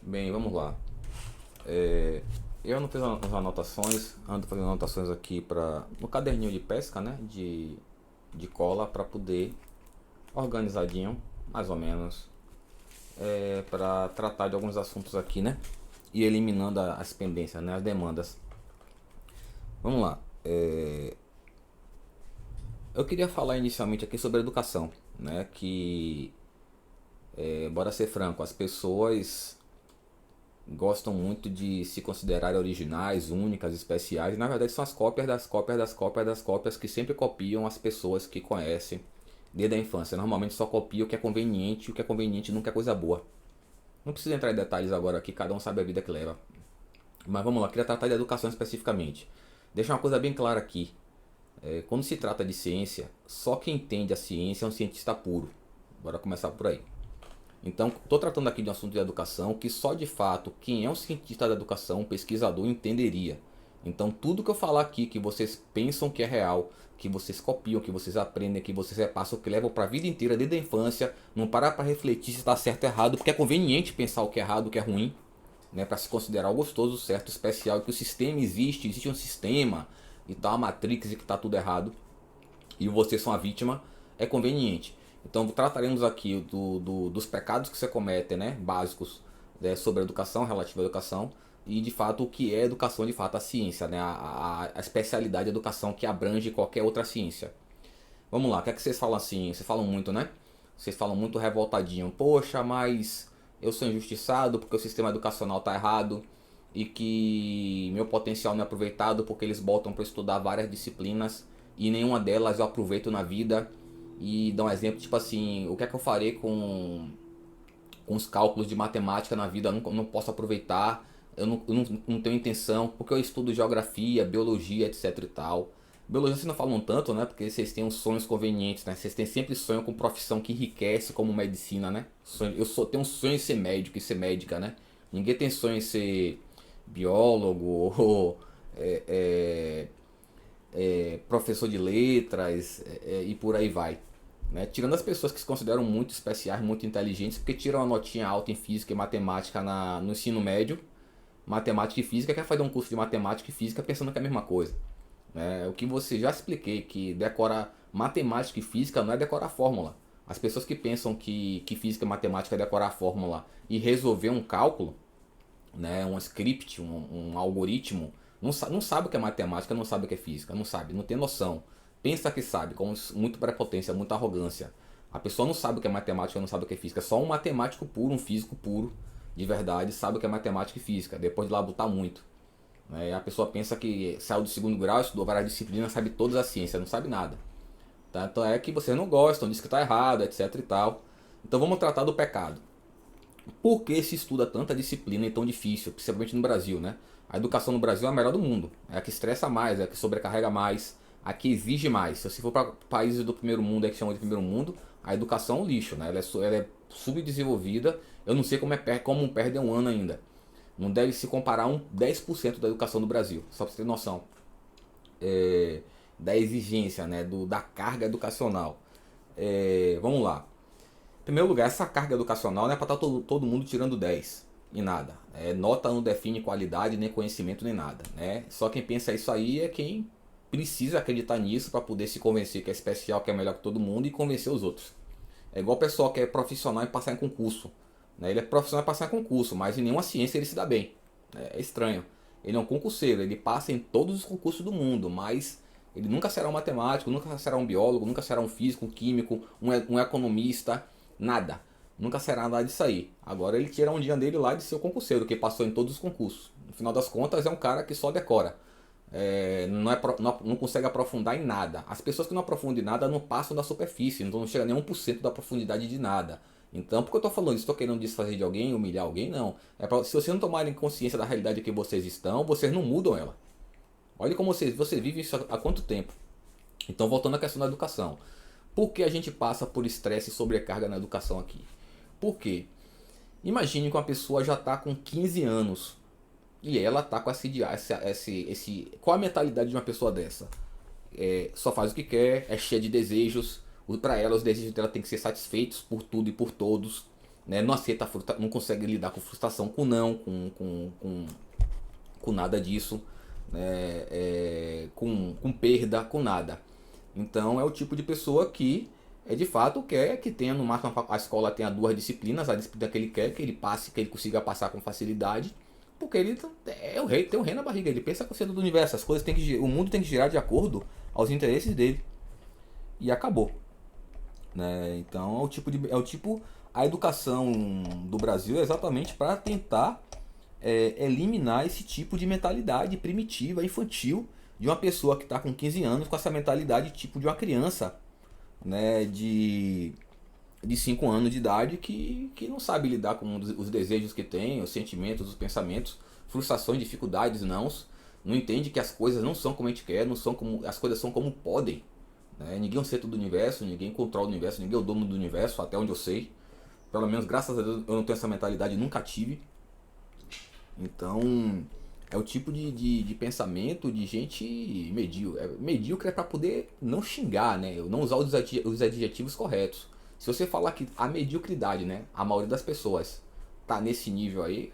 Bem, vamos lá. É, eu não fiz as anotações, ando fazendo anotações aqui no caderninho de pesca, né? De cola para poder organizadinho, mais ou menos, para tratar de alguns assuntos aqui, né? E eliminando as pendências, né? As demandas. Vamos lá. Eu queria falar inicialmente aqui sobre educação, né? Bora ser franco, as pessoas gostam muito de se considerar originais, únicas, especiais. Na verdade, são as cópias das cópias das cópias das cópias que sempre copiam as pessoas que conhecem desde a infância. Normalmente só copia o que é conveniente, e o que é conveniente nunca é coisa boa. Não preciso entrar em detalhes agora aqui, cada um sabe a vida que leva. Mas vamos lá, queria tratar de educação especificamente. Deixa uma coisa bem clara aqui. Quando se trata de ciência, só quem entende a ciência é um cientista puro. Bora começar por aí. Então, estou tratando aqui de um assunto de educação que só de fato quem é um cientista da educação, um pesquisador, entenderia. Então, tudo que eu falar aqui que vocês pensam que é real, que vocês copiam, que vocês aprendem, que vocês repassam, que levam para a vida inteira, desde a infância, não parar para refletir se está certo ou errado, porque é conveniente pensar o que é errado, o que é ruim, né, para se considerar o gostoso, certo, especial, que o sistema existe um sistema e tal, a Matrix e que está tudo errado e vocês são a vítima, é conveniente. Então trataremos aqui dos pecados que você comete, né, básicos, né, sobre a educação, relativa à educação, e de fato o que é educação, de fato a ciência, né, a especialidade de educação que abrange qualquer outra ciência. Vamos lá, o que é que vocês falam assim? Vocês falam muito, né? Vocês falam muito revoltadinho. Poxa, mas eu sou injustiçado porque o sistema educacional está errado e que meu potencial não é aproveitado porque eles botam para estudar várias disciplinas e nenhuma delas eu aproveito na vida. E dá um exemplo, tipo assim, o que é que eu farei com os cálculos de matemática na vida? Eu não posso aproveitar, eu não tenho intenção, porque eu estudo geografia, biologia, etc e tal. Biologia vocês não falam tanto, né? Porque vocês têm uns sonhos convenientes, né? Vocês têm sempre sonho com profissão que enriquece, como medicina, né? Eu só tenho um sonho em ser médico e ser médica, né? Ninguém tem sonho em ser biólogo ou professor de letras e por aí vai. Né? Tirando as pessoas que se consideram muito especiais, muito inteligentes, porque tiram uma notinha alta em física e matemática no ensino médio, matemática e física, quer fazer um curso de matemática e física pensando que é a mesma coisa. Né? O que você já expliquei, que decorar matemática e física não é decorar fórmula. As pessoas que pensam que física e matemática é decorar a fórmula e resolver um cálculo, né, um script, um algoritmo, não sabe o que é matemática, não sabe o que é física, não sabe, não tem noção. Pensa que sabe, com muita prepotência, muita arrogância. A pessoa não sabe o que é matemática, não sabe o que é física. Só um matemático puro, um físico puro, de verdade, sabe o que é matemática e física, depois de lá botar muito. A pessoa pensa que saiu do segundo grau, estudou várias disciplinas, sabe todas as ciências, não sabe nada. Tanto é que vocês não gostam, diz que está errado, etc e tal. Então vamos tratar do pecado. Por que se estuda tanta disciplina e tão difícil, principalmente no Brasil, né? A educação no Brasil é a melhor do mundo. É a que estressa mais, é a que sobrecarrega mais, a que exige mais. Se você for para países do primeiro mundo, é que chamam de primeiro mundo, a educação é um lixo, né? Ela é subdesenvolvida. Eu não sei como perde um ano ainda. Não deve se comparar 10% da educação do Brasil, só para você ter noção da exigência, né? Da carga educacional. Vamos lá. Em primeiro lugar, essa carga educacional não é para estar todo mundo tirando 10 e nada. Nota não define qualidade, nem conhecimento, nem nada. Né? Só quem pensa isso aí é quem precisa acreditar nisso para poder se convencer que é especial, que é melhor que todo mundo e convencer os outros. É igual o pessoal que é profissional e passar em concurso. Né? Ele é profissional e passar em concurso, mas em nenhuma ciência ele se dá bem. É estranho. Ele é um concurseiro, ele passa em todos os concursos do mundo, mas ele nunca será um matemático, nunca será um biólogo, nunca será um físico, um químico, um economista. Nada. Nunca será nada disso aí. Agora ele tira um dia dele lá de ser o concurseiro, que passou em todos os concursos. No final das contas é um cara que só decora. Não consegue aprofundar em nada. As pessoas que não aprofundam em nada não passam da superfície, então não chega nem a 1% da profundidade de nada. Então, por que eu estou falando isso? Estou querendo desfazer de alguém, humilhar alguém? Não. Se vocês não tomarem consciência da realidade que vocês estão, vocês não mudam ela. Olha como você vive isso há quanto tempo. Então, voltando à questão da educação. Por que a gente passa por estresse e sobrecarga na educação aqui? Por quê? Imagine que uma pessoa já está com 15 anos e ela está com qual a mentalidade de uma pessoa dessa? Só faz o que quer, é cheia de desejos. Para ela, os desejos dela têm que ser satisfeitos por tudo e por todos. né? Não aceita, não consegue lidar com frustração, com não, com nada disso, né? Com perda, com nada. Então é o tipo de pessoa que de fato quer que tenha no máximo a escola tenha duas disciplinas, a disciplina que ele quer, que ele passe, que ele consiga passar com facilidade, porque ele é o rei, tem o rei na barriga, ele pensa com o centro do universo, as coisas tem que, o mundo tem que girar de acordo aos interesses dele. E acabou, né? Então a educação do Brasil é exatamente para tentar eliminar esse tipo de mentalidade primitiva, infantil, de uma pessoa que está com 15 anos com essa mentalidade tipo de uma criança, né, de 5 anos de idade que não sabe lidar com os desejos que tem, os sentimentos, os pensamentos, frustrações, dificuldades, não entende que as coisas não são como a gente quer, não são como as coisas são como podem, né? Ninguém é o centro do universo, ninguém controla o universo, ninguém é o dono do universo, até onde eu sei. Pelo menos graças a Deus eu não tenho essa mentalidade, nunca tive. Então é o tipo de pensamento de gente medíocre. Medíocre é para poder não xingar, né? Não usar os adjetivos corretos. Se você falar que a mediocridade, né? A maioria das pessoas tá nesse nível aí,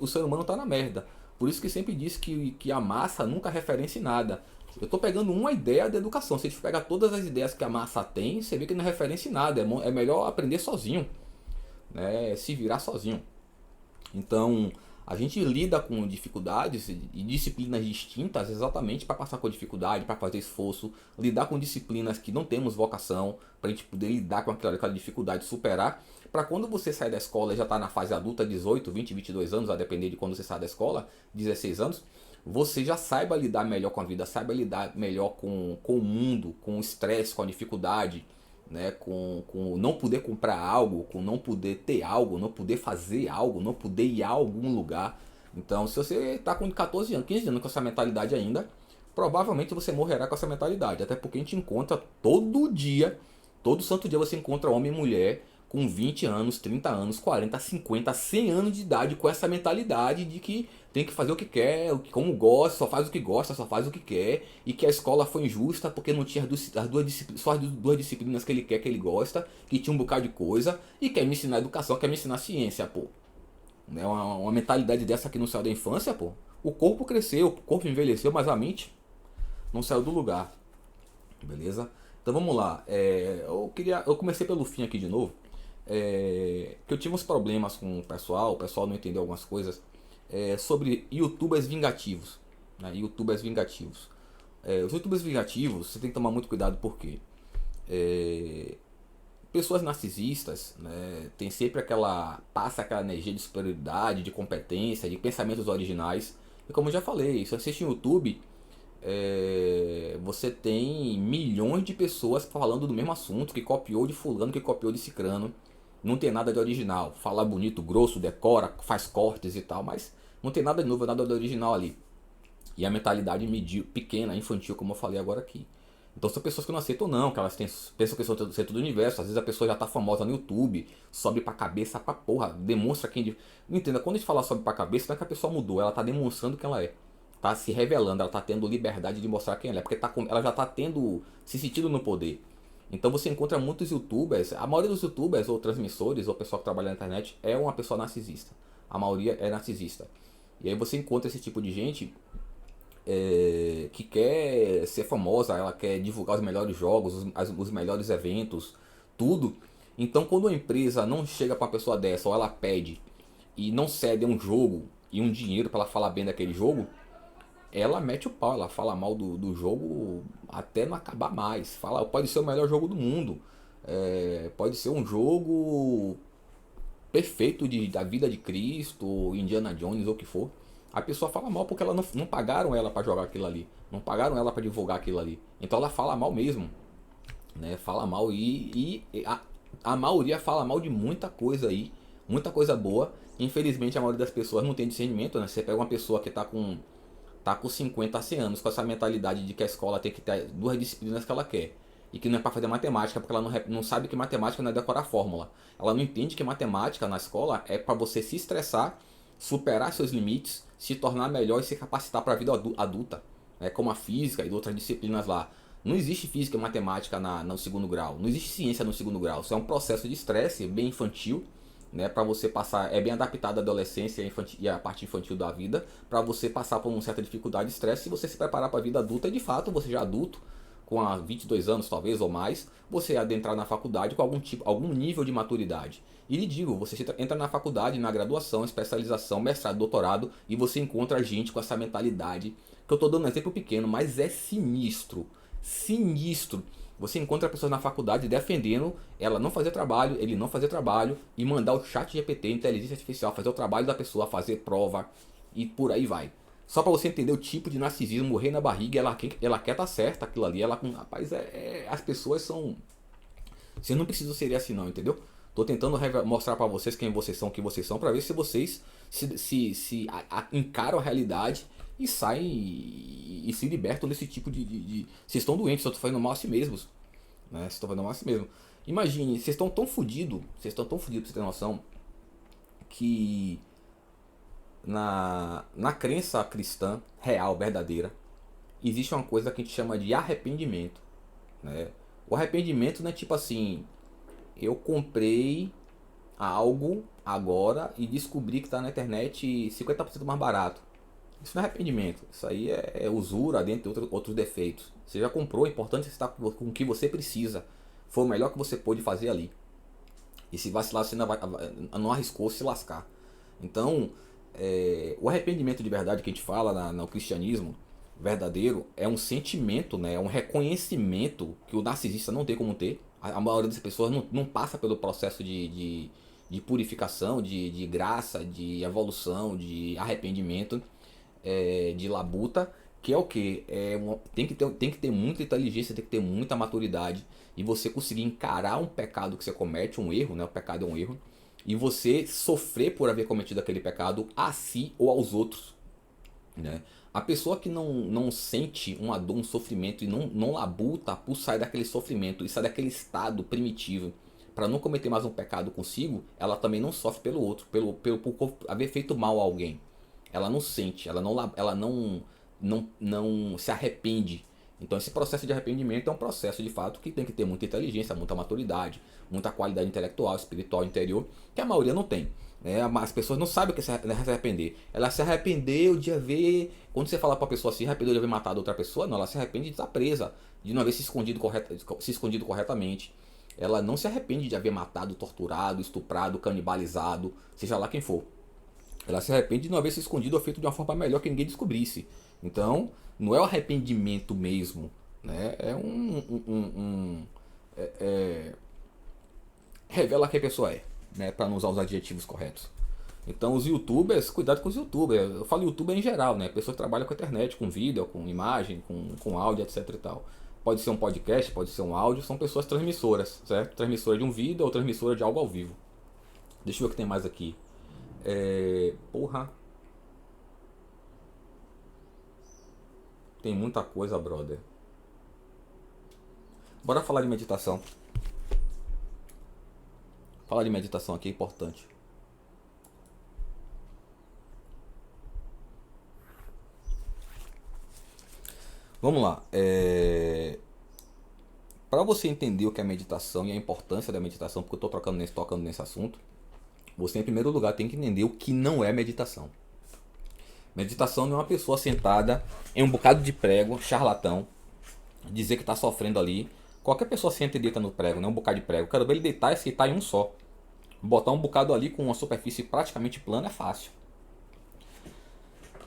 o ser humano tá na merda. Por isso que sempre diz que a massa nunca referencia em nada. Eu tô pegando uma ideia da educação. Se a gente pegar todas as ideias que a massa tem, você vê que não é referência em nada. É melhor aprender sozinho, né? Se virar sozinho. Então, a gente lida com dificuldades e disciplinas distintas exatamente para passar com a dificuldade, para fazer esforço, lidar com disciplinas que não temos vocação, para a gente poder lidar com aquela dificuldade, superar, para quando você sai da escola e já está na fase adulta, 18, 20, 22 anos, a depender de quando você sai da escola, 16 anos, você já saiba lidar melhor com a vida, saiba lidar melhor com o mundo, com o estresse, com a dificuldade, né, com não poder comprar algo, com não poder ter algo, não poder fazer algo, não poder ir a algum lugar. Então, se você está com 14 anos, 15 anos com essa mentalidade ainda, provavelmente você morrerá com essa mentalidade. Até porque a gente encontra todo dia, todo santo dia você encontra homem e mulher com 20 anos, 30 anos, 40, 50, 100 anos de idade com essa mentalidade de que tem que fazer o que quer, como gosta, só faz o que gosta, só faz o que quer, e que a escola foi injusta porque não tinha só as duas disciplinas que ele quer, que ele gosta, que tinha um bocado de coisa, e quer me ensinar educação, quer me ensinar ciência, pô. Né? Uma mentalidade dessa que não saiu da infância, pô. O corpo cresceu, o corpo envelheceu, mas a mente não saiu do lugar. Beleza? Então vamos lá. Eu comecei pelo fim aqui de novo. Que eu tive uns problemas com o pessoal não entendeu algumas coisas. Sobre youtubers vingativos, né? Youtubers vingativos. Os youtubers vingativos, você tem que tomar muito cuidado porque pessoas narcisistas, né, tem sempre passa aquela energia de superioridade, de competência, de pensamentos originais. E como eu já falei, se você assiste no YouTube, você tem milhões de pessoas falando do mesmo assunto, que copiou de fulano, que copiou de cicrano. Não tem nada de original. Fala bonito, grosso, decora, faz cortes e tal, mas não tem nada de novo, nada de original ali. E a mentalidade pequena, infantil, como eu falei agora aqui. Então são pessoas que não aceitam não, que elas pensam que são o centro do universo. Às vezes a pessoa já tá famosa no YouTube, sobe pra cabeça pra porra, demonstra quem... Entenda, quando a gente fala sobe pra cabeça, não é que a pessoa mudou, ela tá demonstrando quem ela é. Tá se revelando, ela tá tendo liberdade de mostrar quem ela é, porque ela já tá tendo, se sentindo no poder. Então você encontra muitos youtubers, a maioria dos youtubers ou transmissores ou pessoal que trabalha na internet é uma pessoa narcisista. A maioria é narcisista. E aí você encontra esse tipo de gente que quer ser famosa, ela quer divulgar os melhores jogos, os melhores eventos, tudo. Então quando uma empresa não chega para uma pessoa dessa ou ela pede e não cede um jogo e um dinheiro para ela falar bem daquele jogo, ela mete o pau, ela fala mal do jogo até não acabar mais. Fala, pode ser o melhor jogo do mundo, pode ser um jogo perfeito da vida de Cristo, Indiana Jones ou o que for. A pessoa fala mal porque ela não pagaram ela para jogar aquilo ali, não pagaram ela para divulgar aquilo ali. Então ela fala mal mesmo, né? Fala mal a maioria fala mal de muita coisa aí, muita coisa boa. Infelizmente a maioria das pessoas não tem discernimento, né? Você pega uma pessoa que tá com 50, 100 anos com essa mentalidade de que a escola tem que ter duas disciplinas que ela quer e que não é para fazer matemática, porque ela não sabe que matemática não é decorar fórmula. Ela não entende que matemática na escola é para você se estressar, superar seus limites, se tornar melhor e se capacitar para a vida adulta, né? Como a física e outras disciplinas lá. Não existe física e matemática no segundo grau, não existe ciência no segundo grau. Isso é um processo de estresse bem infantil, né, para você passar, é bem adaptado à adolescência e à parte infantil da vida, para você passar por uma certa dificuldade e estresse e você se preparar para a vida adulta. E de fato, você já adulto, com 22 anos talvez ou mais, você adentrar na faculdade com algum nível de maturidade. E lhe digo, você entra na faculdade, na graduação, especialização, mestrado, doutorado, e você encontra gente com essa mentalidade, que eu estou dando um exemplo pequeno, mas é sinistro. Sinistro. Você encontra pessoas na faculdade defendendo ela não fazer trabalho, ele não fazer trabalho, e mandar o chat GPT, inteligência artificial, fazer o trabalho da pessoa, fazer prova, e por aí vai. Só para você entender o tipo de narcisismo, morrer na barriga, ela quer estar certa, aquilo ali, rapaz, as pessoas são... Vocês não precisam ser assim não, entendeu? Tô tentando mostrar para vocês quem vocês são, o que vocês são, para ver se vocês encaram a realidade e saem e se libertam desse tipo de... Vocês estão doentes, vocês estão fazendo mal a si mesmos. Né? Vocês estão fazendo mal a si mesmos. Imagine, vocês estão tão fodidos, pra você ter noção, que na crença cristã real, verdadeira, existe uma coisa que a gente chama de arrependimento. Né? O arrependimento não é tipo assim, eu comprei algo agora e descobri que está na internet 50% mais barato. Isso não é arrependimento, isso aí é usura, dentre outros defeitos. Você já comprou, o importante é estar com o que você precisa. Foi o melhor que você pôde fazer ali. E se vacilar, você não arriscou se lascar. Então, o arrependimento de verdade que a gente fala no cristianismo verdadeiro é um sentimento, né? É um reconhecimento que o narcisista não tem como ter. A maioria das pessoas não passa pelo processo de purificação, de graça, de evolução, de arrependimento, de labuta, que é o que? Tem que ter muita inteligência, tem que ter muita maturidade, e você conseguir encarar um pecado que você comete, um erro, né? O pecado é um erro, e você sofrer por haver cometido aquele pecado a si ou aos outros. Né? A pessoa que não sente uma dor, um sofrimento e não labuta por sair daquele sofrimento e sair daquele estado primitivo para não cometer mais um pecado consigo, ela também não sofre pelo outro, por haver feito mal a alguém. Ela não sente, ela não se arrepende. Então esse processo de arrependimento é um processo de fato que tem que ter muita inteligência, muita maturidade, muita qualidade intelectual, espiritual, interior, que a maioria não tem. As pessoas não sabem o que é se arrepender. Ela se arrependeu de haver... Quando você fala para a pessoa se arrependeu de haver matado outra pessoa, não, ela se arrepende de estar presa, de não haver se escondido corretamente. Ela não se arrepende de haver matado, torturado, estuprado, canibalizado, seja lá quem for. Ela se arrepende de não haver se escondido ou feito de uma forma melhor que ninguém descobrisse. Então, não é o arrependimento mesmo, né? Revela quem a pessoa é, né? Para não usar os adjetivos corretos. Então, os youtubers, cuidado com os youtubers. Eu falo youtuber em geral, né? Pessoa que trabalha com a internet, com vídeo, com imagem, com áudio, etc e tal. Pode ser um podcast, pode ser um áudio, são pessoas transmissoras, certo? Transmissora de um vídeo ou transmissora de algo ao vivo. Deixa eu ver o que tem mais aqui. Porra. Tem muita coisa, brother. Bora falar de meditação. Falar de meditação aqui é importante. Vamos lá. Para você entender o que é meditação e a importância da meditação, porque eu estou tocando nesse assunto, você em primeiro lugar tem que entender o que não é meditação. Meditação não é uma pessoa sentada em um bocado de prego, charlatão, dizer que está sofrendo ali. Qualquer pessoa senta e deita no prego, né? Um bocado de prego. Quero ver ele deitar e sentar em um só. Botar um bocado ali com uma superfície praticamente plana é fácil.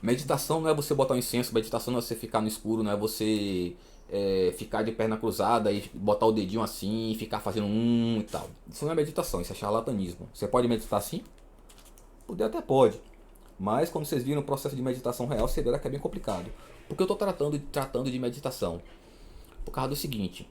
Meditação não é você botar um incenso, meditação não é você ficar no escuro, não é você ficar de perna cruzada e botar o dedinho assim e ficar fazendo e tal. Isso não é meditação, isso é charlatanismo. Você pode meditar assim? Poder até pode. Mas quando vocês viram o processo de meditação real, você verá que é bem complicado. Por que eu estou tratando de meditação? Por causa do seguinte.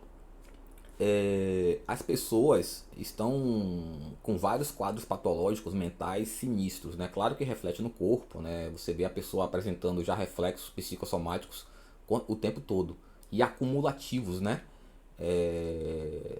As pessoas estão com vários quadros patológicos mentais sinistros, né? Claro que reflete no corpo, né? Você vê a pessoa apresentando já reflexos psicossomáticos o tempo todo e acumulativos, né?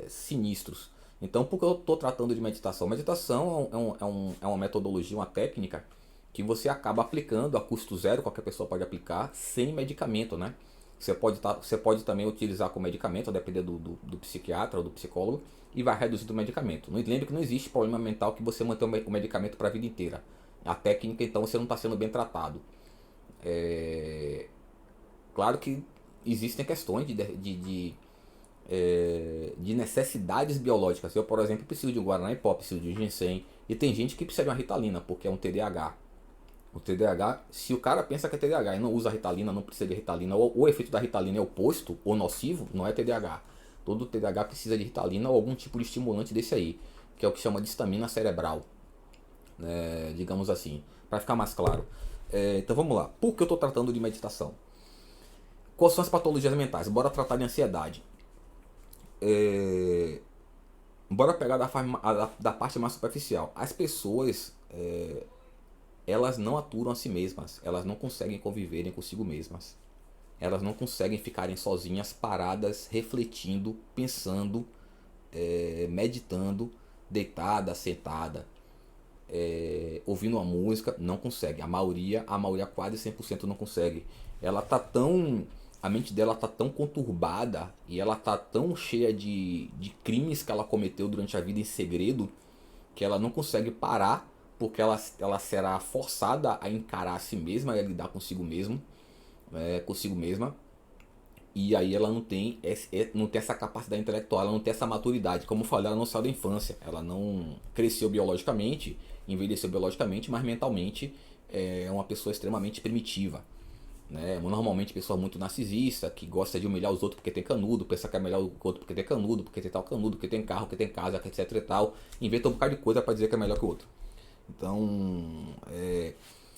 Sinistros. Então, por que eu estou tratando de meditação? Meditação é uma metodologia, uma técnica que você acaba aplicando a custo zero, qualquer pessoa pode aplicar, sem medicamento, né? Você pode também utilizar com medicamento, a depender do psiquiatra ou do psicólogo, e vai reduzindo o medicamento. Lembre que não existe problema mental que você mantém o medicamento para a vida inteira. A técnica, então, você não está sendo bem tratado. Claro que existem questões de necessidades biológicas. Eu, por exemplo, preciso de um Guaraná em pó, preciso de um ginseng. E tem gente que precisa de uma Ritalina, porque é um TDAH. O TDAH, se o cara pensa que é TDAH e não usa Ritalina, não precisa de Ritalina, ou o efeito da Ritalina é oposto ou nocivo, não é TDAH. Todo TDAH precisa de Ritalina ou algum tipo de estimulante desse aí, que é o que chama de histamina cerebral, digamos assim, para ficar mais claro. Então vamos lá. Por que eu estou tratando de meditação? Quais são as patologias mentais? Bora tratar de ansiedade. Bora pegar da parte mais superficial. As pessoas, elas não aturam a si mesmas. Elas não conseguem conviverem consigo mesmas. Elas não conseguem ficarem sozinhas, paradas, refletindo, pensando, meditando, deitada, sentada, ouvindo uma música. Não consegue. A maioria quase 100% não consegue. Ela tá tão... A mente dela tá tão conturbada e ela tá tão cheia de crimes que ela cometeu durante a vida em segredo, que ela não consegue parar, porque ela será forçada a encarar a si mesma e a lidar consigo mesmo, consigo mesma. E aí ela não tem essa capacidade intelectual, ela não tem essa maturidade. Como eu falei, ela não saiu da infância, ela não cresceu biologicamente, envelheceu biologicamente, mas mentalmente é uma pessoa extremamente primitiva. Normalmente pessoa muito narcisista, que gosta de humilhar os outros porque tem canudo, pensa que é melhor o outro porque tem canudo, porque tem tal canudo, porque tem carro, porque tem casa, etc e tal, inventa um bocado de coisa para dizer que é melhor que o outro. Então,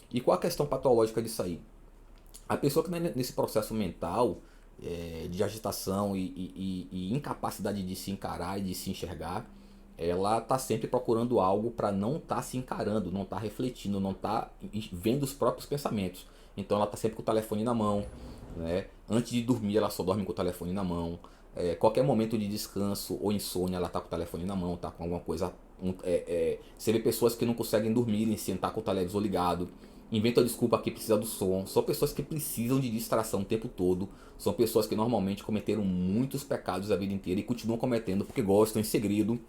e qual a questão patológica disso aí? A pessoa que nesse processo mental de agitação e incapacidade de se encarar e de se enxergar, ela está sempre procurando algo para não estar se encarando, não estar refletindo, não estar vendo os próprios pensamentos. Então ela está sempre com o telefone na mão, né? Antes de dormir ela só dorme com o telefone na mão. Qualquer momento de descanso ou insônia ela está com o telefone na mão, está com alguma coisa. Você vê pessoas que não conseguem dormir sem estar com o televisor ligado. Inventa a desculpa que precisa do som. São pessoas que precisam de distração o tempo todo. São pessoas que normalmente cometeram muitos pecados a vida inteira e continuam cometendo porque gostam em segredo,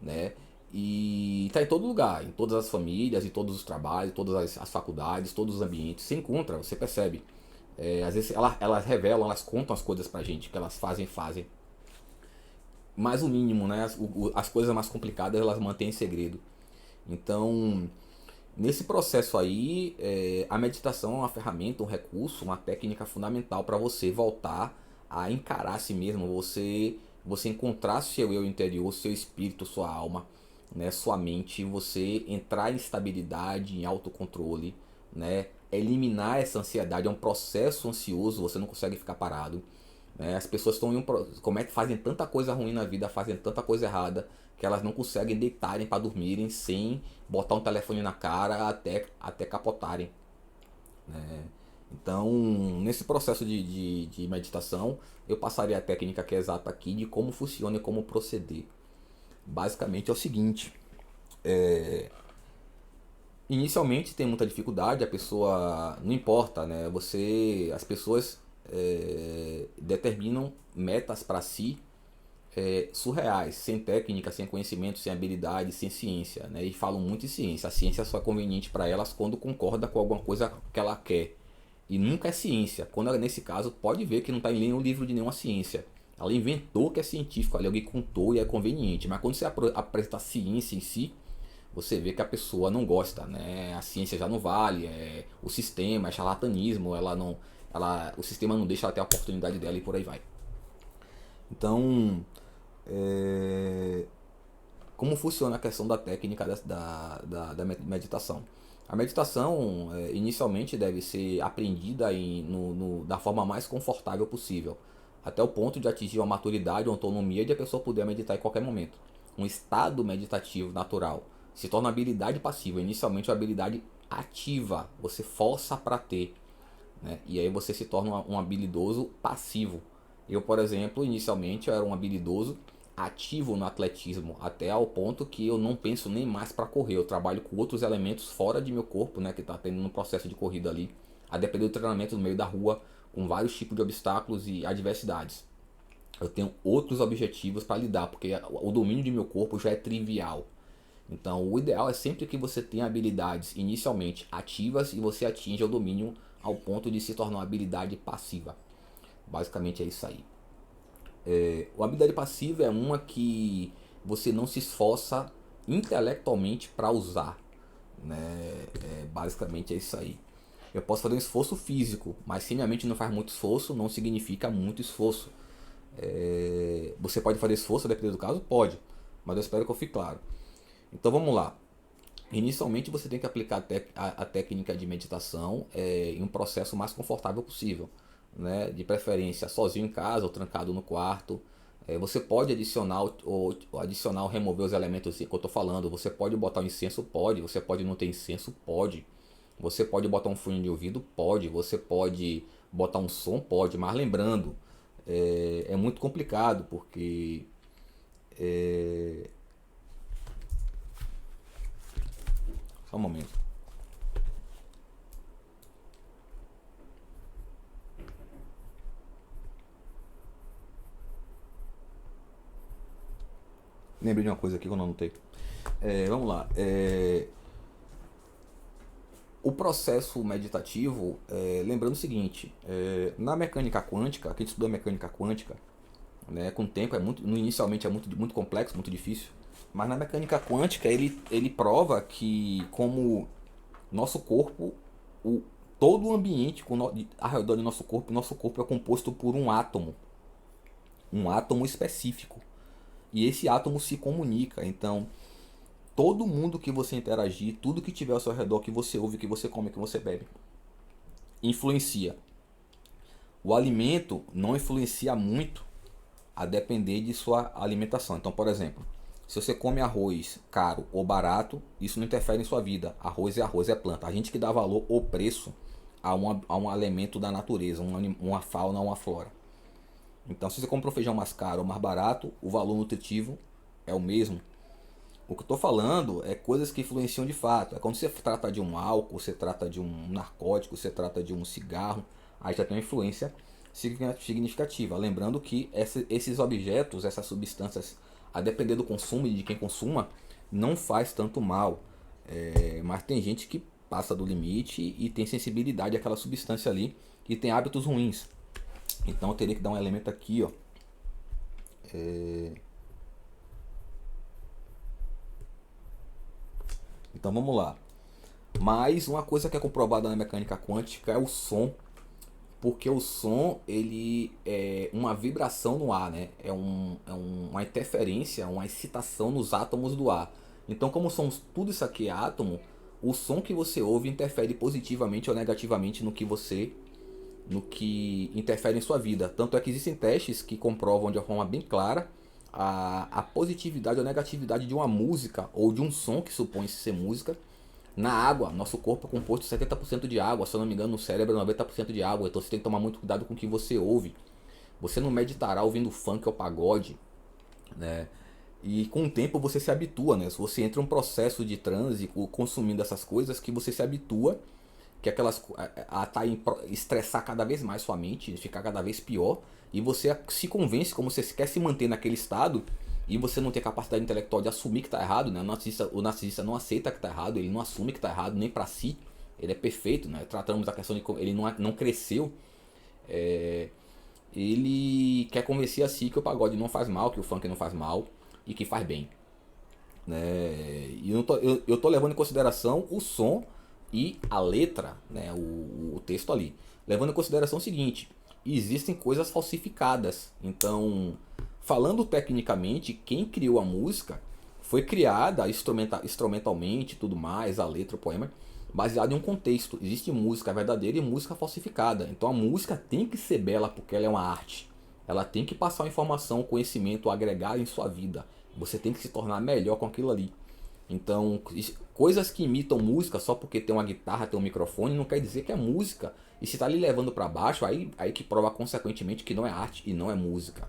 né? E tá em todo lugar, em todas as famílias, em todos os trabalhos, todas as faculdades, todos os ambientes. Você encontra, você percebe. Às vezes elas revelam, elas contam as coisas pra gente, que elas fazem. Mas o mínimo, né? As coisas mais complicadas elas mantêm em segredo. Então, nesse processo aí, a meditação é uma ferramenta, um recurso, uma técnica fundamental para você voltar a encarar a si mesmo, você encontrar seu eu interior, seu espírito, sua alma, né, sua mente, você entrar em estabilidade, em autocontrole, né, eliminar essa ansiedade. É um processo ansioso, você não consegue ficar parado. As pessoas fazem tanta coisa ruim na vida, fazem tanta coisa errada, que elas não conseguem deitarem para dormirem sem botar um telefone na cara até capotarem. Né? Então, nesse processo de meditação, eu passaria a técnica que é exata aqui de como funciona e como proceder. Basicamente é o seguinte: inicialmente tem muita dificuldade, a pessoa não importa, né? As pessoas determinam metas para si surreais, sem técnica, sem conhecimento, sem habilidade, sem ciência, né? E falam muito em ciência. A ciência só é conveniente para elas quando concorda com alguma coisa que ela quer. E nunca é ciência. Quando ela, nesse caso, pode ver que não está em nenhum livro de nenhuma ciência. Ela inventou que é científico, ali alguém contou e é conveniente. Mas quando você apresenta a ciência em si, você vê que a pessoa não gosta, né? A ciência já não vale, o sistema, é charlatanismo, o sistema não deixa ela ter a oportunidade dela e por aí vai. Então, como funciona a questão da técnica da meditação? A meditação inicialmente deve ser aprendida da forma mais confortável possível, até o ponto de atingir uma maturidade, uma autonomia de a pessoa poder meditar em qualquer momento. Um estado meditativo natural se torna uma habilidade passiva, inicialmente uma habilidade ativa, você força para ter, né? E aí você se torna um habilidoso passivo. Eu, por exemplo, inicialmente eu era um habilidoso ativo no atletismo, até ao ponto que eu não penso nem mais para correr. Eu trabalho com outros elementos fora de meu corpo, né, que está tendo no processo de corrida ali, a depender do treinamento no meio da rua, com vários tipos de obstáculos e adversidades. Eu tenho outros objetivos para lidar, porque o domínio de meu corpo já é trivial. Então, o ideal é sempre que você tenha habilidades inicialmente ativas e você atinja o domínio ao ponto de se tornar uma habilidade passiva. Basicamente é isso aí. A habilidade passiva é uma que você não se esforça intelectualmente para usar, né? Basicamente é isso aí. Eu posso fazer um esforço físico, mas se minha mente não faz muito esforço, não significa muito esforço. Você pode fazer esforço, dependendo do caso? Pode, mas eu espero que eu fique claro. Então vamos lá. Inicialmente você tem que aplicar a técnica de meditação em um processo mais confortável possível, né? De preferência sozinho em casa ou trancado no quarto. Você pode adicionar ou remover os elementos que eu estou falando. Você pode botar um incenso? Pode. Você pode não ter incenso? Pode. Você pode botar um fone de ouvido? Pode. Você pode botar um som? Pode. Mas lembrando, é muito complicado porque só um momento. Lembrei de uma coisa aqui que eu não anotei. Vamos lá. O processo meditativo, lembrando o seguinte, na mecânica quântica, quem estudou mecânica quântica, né, com o tempo inicialmente é muito complexo, muito difícil, mas na mecânica quântica ele prova que como nosso corpo, o, todo o ambiente ao redor do nosso corpo é composto por um átomo específico, e esse átomo se comunica. Então todo mundo que você interagir, tudo que tiver ao seu redor, que você ouve, que você come, que você bebe, influencia. O alimento não influencia muito a depender de sua alimentação. Então, por exemplo, se você come arroz caro ou barato, isso não interfere em sua vida. Arroz, é planta. A gente que dá valor ou preço a um elemento da natureza, uma fauna ou uma flora. Então, se você compra um feijão mais caro ou mais barato, o valor nutritivo é o mesmo. O que eu estou falando é coisas que influenciam de fato. É quando você trata de um álcool, você trata de um narcótico, você trata de um cigarro, aí já tem uma influência significativa. Lembrando que esses objetos, essas substâncias, a depender do consumo e de quem consuma, não faz tanto mal. Mas tem gente que passa do limite e tem sensibilidade àquela substância ali e tem hábitos ruins. Então eu teria que dar um elemento aqui, ó. Então vamos lá. Mas uma coisa que é comprovada na mecânica quântica é o som, porque o som ele é uma vibração no ar, né? Uma interferência, uma excitação nos átomos do ar. Então, como somos tudo isso aqui é átomo, o som que você ouve interfere positivamente ou negativamente no que interfere em sua vida. Tanto é que existem testes que comprovam de uma forma bem clara a positividade ou negatividade de uma música ou de um som que supõe-se ser música na água. Nosso corpo é composto de 70% de água, se eu não me engano, no cérebro é 90% de água, então você tem que tomar muito cuidado com o que você ouve. Você não meditará ouvindo funk ou pagode, né? E com o tempo você se habitua, né? Se você entra em um processo de transe consumindo essas coisas, que você se habitua, que aquelas estressar cada vez mais sua mente, ficar cada vez pior, e você se convence como você quer se manter naquele estado e você não tem capacidade intelectual de assumir que está errado, né? O narcisista não aceita que está errado, ele não assume que está errado nem para si, ele é perfeito, né? Tratamos a questão de ele não cresceu, ele quer convencer a si que o pagode não faz mal, que o funk não faz mal e que faz bem, né? E eu tô levando em consideração o som e a letra, né? O texto ali. Levando em consideração o seguinte: existem coisas falsificadas. Então, falando tecnicamente, quem criou a música foi criada instrumentalmente, tudo mais, a letra, o poema, baseado em um contexto. Existe música verdadeira e música falsificada. Então a música tem que ser bela porque ela é uma arte. Ela tem que passar uma informação, um conhecimento, agregar em sua vida. Você tem que se tornar melhor com aquilo ali. Então, coisas que imitam música só porque tem uma guitarra, tem um microfone, não quer dizer que é música. E se está lhe levando para baixo, aí que prova consequentemente que não é arte e não é música.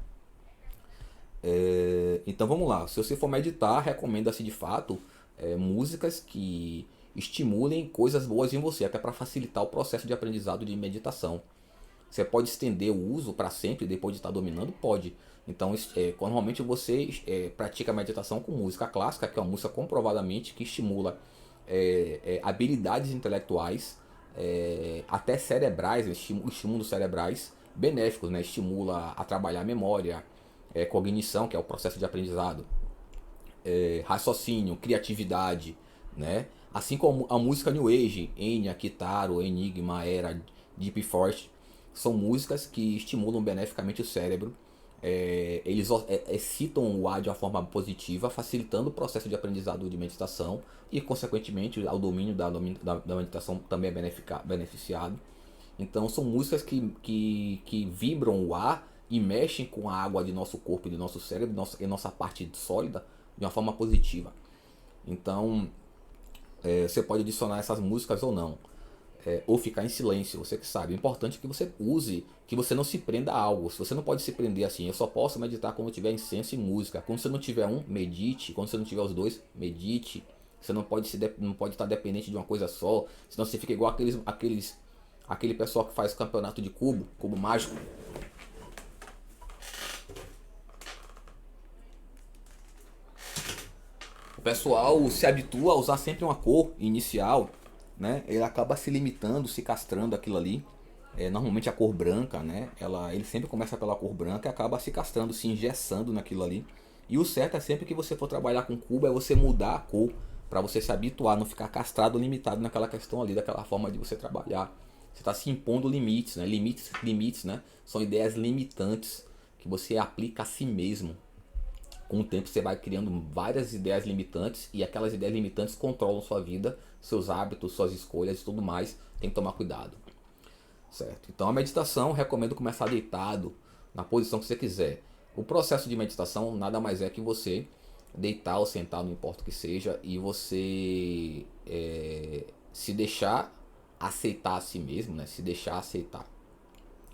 Então vamos lá, se você for meditar, recomenda-se de fato músicas que estimulem coisas boas em você, até para facilitar o processo de aprendizado de meditação. Você pode estender o uso para sempre depois de estar dominando? Pode. Então, normalmente você pratica meditação com música clássica, que é uma música comprovadamente que estimula habilidades intelectuais, até cerebrais, estímulos cerebrais benéficos, né? Estimula a trabalhar a memória, cognição, que é o processo de aprendizado, raciocínio, criatividade, né? Assim como a música New Age, Enya, Kitaro, Enigma, Era, Deep Forest, são músicas que estimulam beneficamente o cérebro. Eles excitam o ar de uma forma positiva, facilitando o processo de aprendizado de meditação e, consequentemente, o domínio da meditação também é beneficiado. Então, são músicas que vibram o ar e mexem com a água de nosso corpo e de nosso cérebro e nossa parte sólida de uma forma positiva. Então, você pode adicionar essas músicas ou não, ou ficar em silêncio, você que sabe. O importante é que você use, que você não se prenda a algo. Se você não pode se prender assim, eu só posso meditar quando tiver incenso e música. Quando você não tiver um, medite. Quando você não tiver os dois, medite. Você não pode estar dependente de uma coisa só, senão você fica igual aquele pessoal que faz campeonato de cubo mágico. O pessoal se habitua a usar sempre uma cor inicial, né? Ele acaba se limitando, se castrando aquilo ali. Normalmente a cor branca, né? Ele sempre começa pela cor branca e acaba se castrando, se engessando naquilo ali. E o certo é sempre que você for trabalhar com cubo é você mudar a cor para você se habituar, não ficar castrado, limitado naquela questão ali, daquela forma de você trabalhar. Você está se impondo limites, né? Limites, né? São ideias limitantes que você aplica a si mesmo. Com o tempo você vai criando várias ideias limitantes e aquelas ideias limitantes controlam sua vida, seus hábitos, suas escolhas e tudo mais. Tem que tomar cuidado, certo? Então a meditação, recomendo começar deitado, na posição que você quiser. O processo de meditação nada mais é que você deitar ou sentar, não importa o que seja, e você se deixar aceitar a si mesmo, né? Se deixar aceitar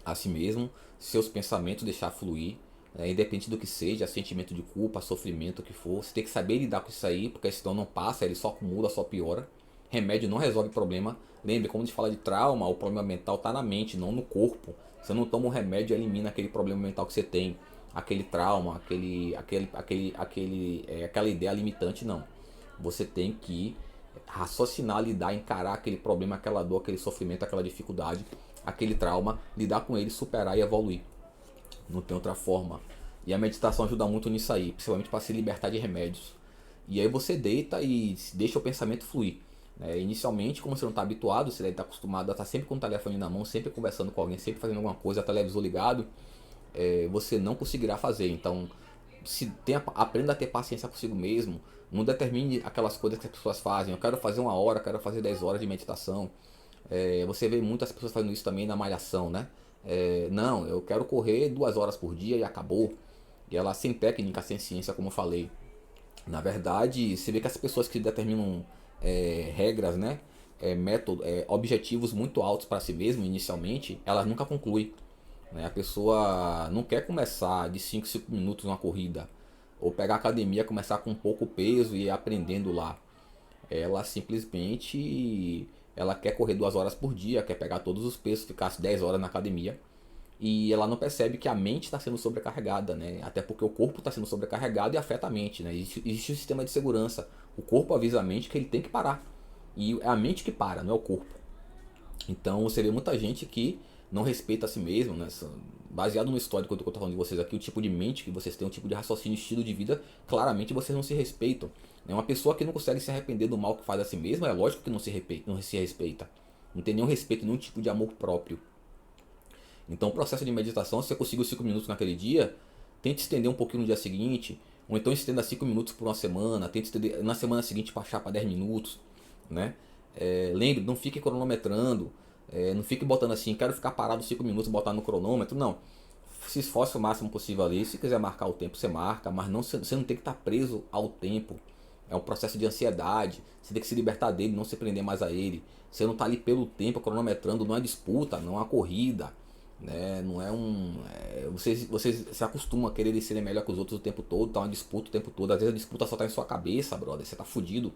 a si mesmo, seus pensamentos deixar fluir, independente do que seja, sentimento de culpa, sofrimento, o que for, você tem que saber lidar com isso aí, porque senão não passa, ele só acumula, só piora. Remédio não resolve problema. Lembre, quando a gente fala de trauma, o problema mental está na mente, não no corpo. Você não toma um remédio e elimina aquele problema mental que você tem, aquele trauma, aquela ideia limitante, não. Você tem que raciocinar, lidar, encarar aquele problema, aquela dor, aquele sofrimento, aquela dificuldade, aquele trauma, lidar com ele, superar e evoluir. Não tem outra forma. E a meditação ajuda muito nisso aí, principalmente para se libertar de remédios. E aí você deita e deixa o pensamento fluir. Inicialmente, como você não está habituado, você deve estar acostumado a estar sempre com o telefone na mão, sempre conversando com alguém, sempre fazendo alguma coisa, televisor ligado, você não conseguirá fazer. Então, aprenda a ter paciência consigo mesmo. Não determine aquelas coisas que as pessoas fazem. Eu quero fazer 1 hora, quero fazer 10 horas de meditação. Você vê muitas pessoas fazendo isso também na malhação, né? Não, eu quero correr 2 horas por dia e acabou. E ela sem técnica, sem ciência, como eu falei. Na verdade, você vê que as pessoas que determinam regras, né? Objetivos muito altos para si mesmo inicialmente, elas nunca concluem. Né? A pessoa não quer começar de 5 minutos uma corrida. Ou pegar a academia, começar com pouco peso e ir aprendendo lá. Ela simplesmente quer correr 2 horas por dia, quer pegar todos os pesos, ficar 10 horas na academia. E ela não percebe que a mente está sendo sobrecarregada, né? Até porque o corpo está sendo sobrecarregado e afeta a mente, né? Existe um sistema de segurança. O corpo avisa a mente que ele tem que parar. E é a mente que para, não é o corpo. Então você vê muita gente que não respeita a si mesmo, né? Baseado no histórico que eu estou falando de vocês aqui, o tipo de mente que vocês têm, o tipo de raciocínio, estilo de vida, claramente vocês não se respeitam. Uma pessoa que não consegue se arrepender do mal que faz a si mesma, é lógico que não se respeita. Não tem nenhum respeito, nenhum tipo de amor próprio. Então o processo de meditação, se você conseguiu 5 minutos naquele dia, tente estender um pouquinho no dia seguinte, ou então estenda 5 minutos por uma semana, tente estender na semana seguinte baixar para 10 minutos, né? Lembre, não fique cronometrando, não fique botando assim, quero ficar parado 5 minutos e botar no cronômetro, não. Se esforce o máximo possível ali, se quiser marcar o tempo, você marca, mas não, você não tem que estar preso ao tempo. É um processo de ansiedade, você tem que se libertar dele, não se prender mais a ele. Você não está ali pelo tempo, cronometrando, não é disputa, não é uma corrida. Né? Não é um. Vocês se acostumam a querer ser melhor que os outros o tempo todo, tá uma disputa o tempo todo. Às vezes a disputa só tá em sua cabeça, brother. Você tá fudido.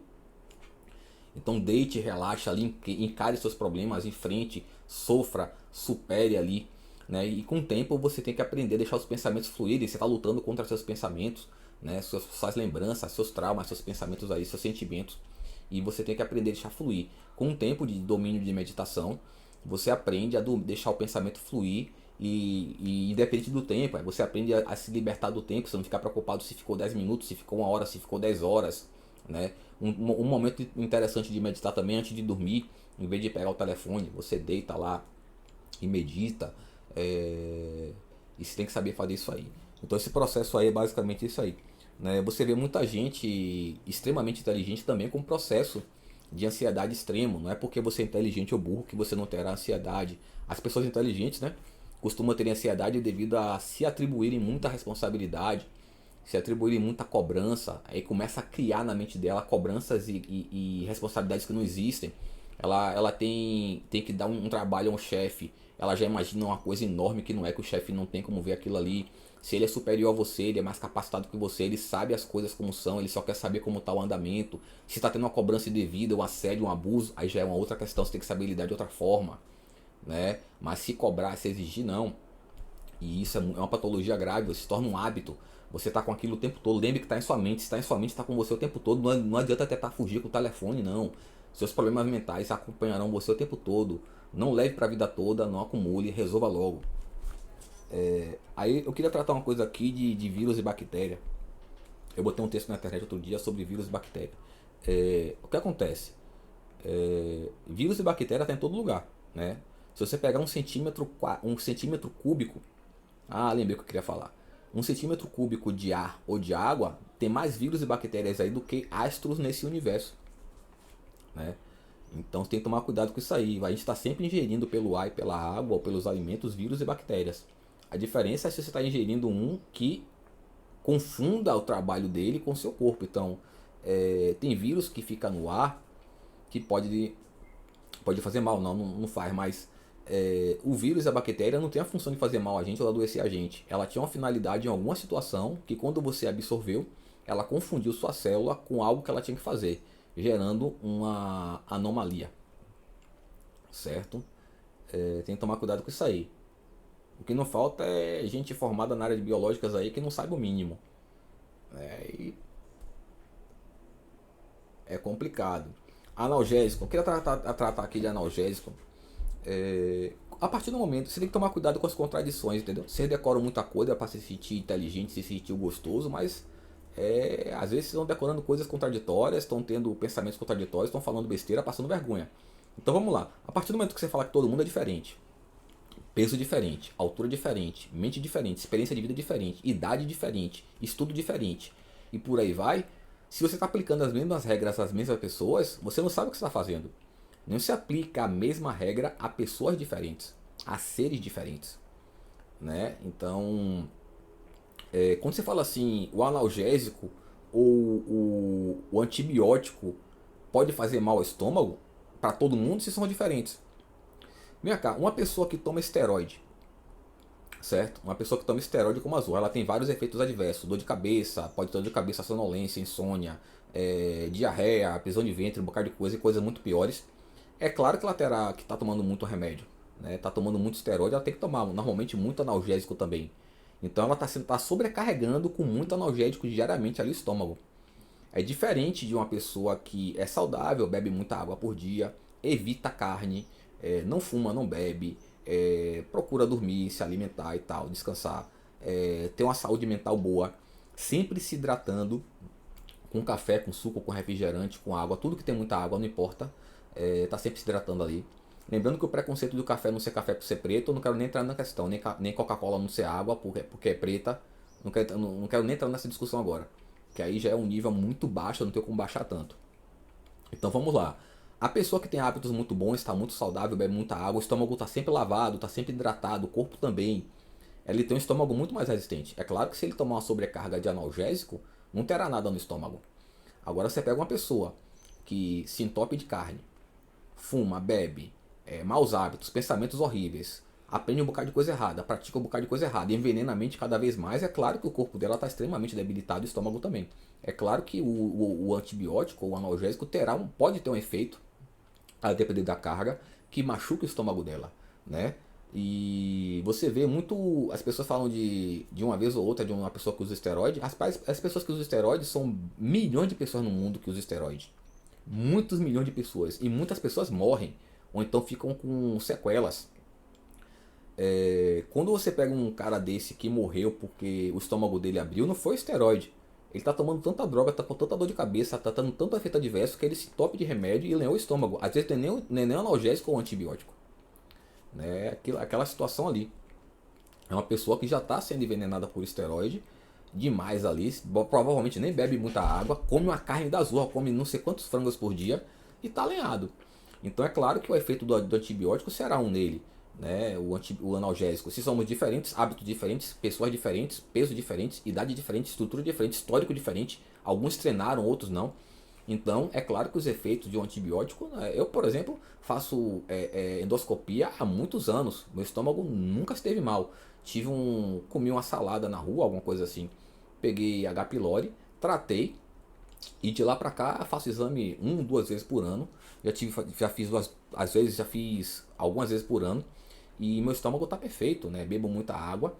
Então deite, relaxa ali, encare seus problemas em frente, sofra, supere ali. né? E com o tempo você tem que aprender a deixar os pensamentos fluírem. Você está lutando contra seus pensamentos, né? Suas lembranças, seus traumas, seus pensamentos aí, seus sentimentos. E você tem que aprender a deixar fluir. Com um tempo de domínio de meditação, você aprende a deixar o pensamento fluir e independente do tempo, você aprende a se libertar do tempo, você não ficar preocupado se ficou 10 minutos, se ficou 1 hora, se ficou 10 horas, né? Um momento interessante de meditar também antes de dormir, em vez de pegar o telefone, você deita lá e medita, e você tem que saber fazer isso aí. Então esse processo aí é basicamente isso aí, né? Você vê muita gente extremamente inteligente também com processo de ansiedade extremo. Não é porque você é inteligente ou burro que você não terá ansiedade. As pessoas inteligentes, né, costumam ter ansiedade devido a se atribuírem muita responsabilidade, se atribuírem muita cobrança. Aí começa a criar na mente dela cobranças e responsabilidades que não existem. Ela tem que dar um trabalho a um chefe. Ela já imagina uma coisa enorme que não é, que o chefe não tem como ver aquilo ali. Se ele é superior a você, ele é mais capacitado que você, ele sabe as coisas como são, ele só quer saber como está o andamento. Se está tendo uma cobrança indevida, um assédio, um abuso, aí já é uma outra questão, você tem que saber lidar de outra forma, né? Mas se cobrar, se exigir, não. E isso é uma patologia grave, você se torna um hábito. Você está com aquilo o tempo todo, lembre que está em sua mente, se está em sua mente, está com você o tempo todo. Não adianta tentar fugir com o telefone, não. Seus problemas mentais acompanharão você o tempo todo. Não leve para a vida toda, não acumule, resolva logo. Aí eu queria tratar uma coisa aqui de vírus e bactéria. Eu botei um texto na internet outro dia sobre vírus e bactéria. O que acontece? Vírus e bactéria está em todo lugar, né? Se você pegar um centímetro cúbico, lembrei o que eu queria falar. 1 centímetro cúbico de ar ou de água tem mais vírus e bactérias aí do que astros nesse universo, né? Então tem que tomar cuidado com isso aí. A gente está sempre ingerindo pelo ar e pela água ou pelos alimentos vírus e bactérias. A diferença é se você está ingerindo um que confunda o trabalho dele com o seu corpo. Então, tem vírus que fica no ar que pode fazer mal, não faz, mas o vírus e a bactéria não tem a função de fazer mal a gente ou adoecer a gente. Ela tinha uma finalidade em alguma situação que quando você absorveu, ela confundiu sua célula com algo que ela tinha que fazer, gerando uma anomalia, certo? Tem que tomar cuidado com isso aí. O que não falta é gente formada na área de biológicas aí que não sabe o mínimo. E é complicado. Analgésico, eu queria tratar aqui de analgésico. A partir do momento, você tem que tomar cuidado com as contradições, entendeu? Você decora muita coisa para se sentir inteligente, se sentir gostoso, mas às vezes vocês estão decorando coisas contraditórias, estão tendo pensamentos contraditórios, estão falando besteira, passando vergonha. Então vamos lá. A partir do momento que você fala que todo mundo é diferente, peso diferente, altura diferente, mente diferente, experiência de vida diferente, idade diferente, estudo diferente e por aí vai. Se você está aplicando as mesmas regras às mesmas pessoas, você não sabe o que você está fazendo. Não se aplica a mesma regra a pessoas diferentes, a seres diferentes, né? Então, quando você fala assim, o analgésico ou o antibiótico pode fazer mal ao estômago, para todo mundo, se são diferentes. Vem cá, uma pessoa que toma esteroide, certo? Uma pessoa que toma esteroide como azul, ela tem vários efeitos adversos, dor de cabeça, pode ter dor de cabeça, sonolência, insônia, diarreia, prisão de ventre, um bocado de coisa e coisas muito piores. É claro que ela terá que está tomando muito remédio, né? Tá tomando muito esteroide, ela tem que tomar normalmente muito analgésico também. Então ela está sobrecarregando com muito analgésico diariamente ali o estômago. É diferente de uma pessoa que é saudável, bebe muita água por dia, evita carne, não fuma, não bebe, procura dormir, se alimentar e tal, descansar, ter uma saúde mental boa, sempre se hidratando com café, com suco, com refrigerante, com água, tudo que tem muita água, não importa, tá sempre se hidratando ali. Lembrando que o preconceito do café não ser café por ser preto, eu não quero nem entrar na questão, nem Coca-Cola não ser água porque é preta, não quero nem entrar nessa discussão agora, que aí já é um nível muito baixo, eu não tenho como baixar tanto. Então vamos lá. A pessoa que tem hábitos muito bons, está muito saudável, bebe muita água, o estômago está sempre lavado, está sempre hidratado, o corpo também, ele tem um estômago muito mais resistente. É claro que se ele tomar uma sobrecarga de analgésico, não terá nada no estômago. Agora você pega uma pessoa que se entope de carne, fuma, bebe, maus hábitos, pensamentos horríveis, aprende um bocado de coisa errada, pratica um bocado de coisa errada, envenena a mente cada vez mais, é claro que o corpo dela está extremamente debilitado e o estômago também. É claro que o antibiótico ou o analgésico pode ter um efeito, a depender da carga, que machuca o estômago dela, né? E você vê muito. As pessoas falam de uma vez ou outra de uma pessoa que usa esteroide. As pessoas que usam esteroide são milhões de pessoas no mundo que usam esteroide. Muitos milhões de pessoas. E muitas pessoas morrem. Ou então ficam com sequelas. Quando você pega um cara desse que morreu porque o estômago dele abriu, não foi esteroide. Ele tá tomando tanta droga, tá com tanta dor de cabeça, tá tendo tanto efeito adverso que ele se tope de remédio e lenhou o estômago. Às vezes nem analgésico ou antibiótico. Né? Aquela situação ali. É uma pessoa que já está sendo envenenada por esteroide demais ali, provavelmente nem bebe muita água, come uma carne da zorra, come não sei quantos frangos por dia e está lenhado. Então é claro que o efeito do antibiótico será um nele, né? O analgésico. Se somos diferentes, hábitos diferentes, pessoas diferentes, peso diferentes, idade diferente, estrutura diferente, histórico diferente, alguns treinaram, outros não. Então, é claro que os efeitos de um antibiótico, né? Eu, por exemplo, faço endoscopia há muitos anos. Meu estômago nunca esteve mal. Comi uma salada na rua, alguma coisa assim. Peguei H. pylori, tratei e de lá pra cá faço exame 2 vezes por ano. Já fiz às vezes já fiz algumas vezes por ano e meu estômago tá perfeito, né? Bebo muita água.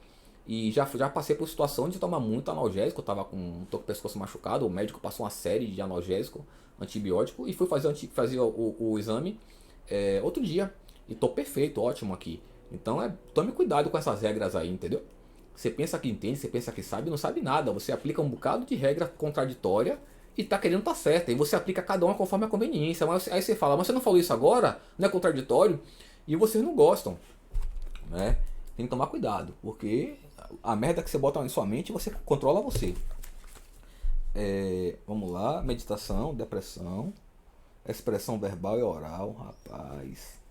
E já passei por situação de tomar muito analgésico, eu tava tô com o pescoço machucado, o médico passou uma série de analgésico, antibiótico, e fui fazer o exame outro dia. E tô perfeito, ótimo aqui. Então tome cuidado com essas regras aí, entendeu? Você pensa que entende, você pensa que sabe, não sabe nada. Você aplica um bocado de regra contraditória e tá querendo tá certa. E você aplica cada uma conforme a conveniência. Mas aí você fala, mas você não falou isso agora? Não é contraditório? E vocês não gostam, né? Tem que tomar cuidado, porque a merda que você bota em sua mente, você controla você. Vamos lá, meditação, depressão, expressão verbal e oral, rapaz.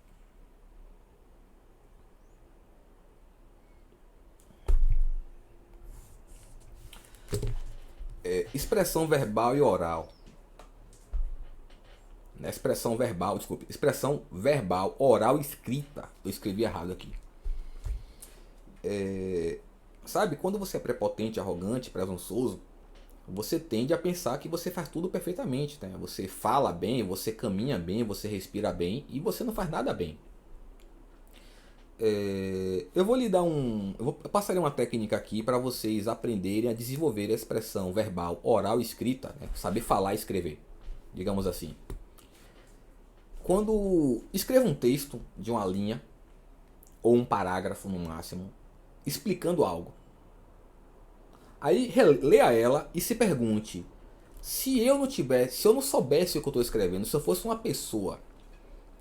Expressão verbal e oral. Expressão verbal, desculpe. Expressão verbal, oral e escrita. Eu escrevi errado aqui. Sabe, quando você é prepotente, arrogante, presunçoso, você tende a pensar que você faz tudo perfeitamente, né? Você fala bem, você caminha bem, você respira bem e você não faz nada bem. Eu vou lhe dar eu passarei uma técnica aqui para vocês aprenderem a desenvolver a expressão verbal, oral e escrita, né? Saber falar e escrever, digamos assim. Quando escreva um texto de uma linha ou um parágrafo no máximo, explicando algo. Aí leia ela e se pergunte: se eu não soubesse o que eu estou escrevendo, se eu fosse uma pessoa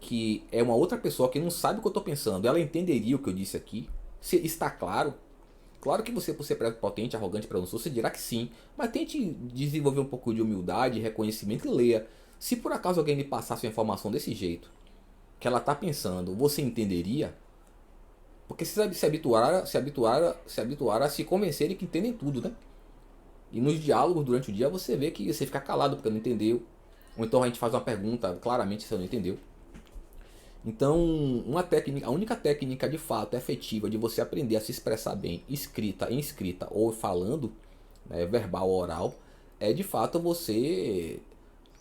que é uma outra pessoa que não sabe o que eu estou pensando, ela entenderia o que eu disse aqui? Se está claro? Claro que você, por ser prepotente, arrogante, presunçoso, você dirá que sim, mas tente desenvolver um pouco de humildade, reconhecimento e leia. Se por acaso alguém me passasse uma informação desse jeito, que ela está pensando, você entenderia? Porque você se habituar a se convencerem que entendem tudo, né? E nos diálogos durante o dia você vê que você fica calado porque não entendeu. Ou então a gente faz uma pergunta, claramente você não entendeu. Então, a única técnica de fato efetiva de você aprender a se expressar bem, em escrita ou falando, né, verbal ou oral, é de fato você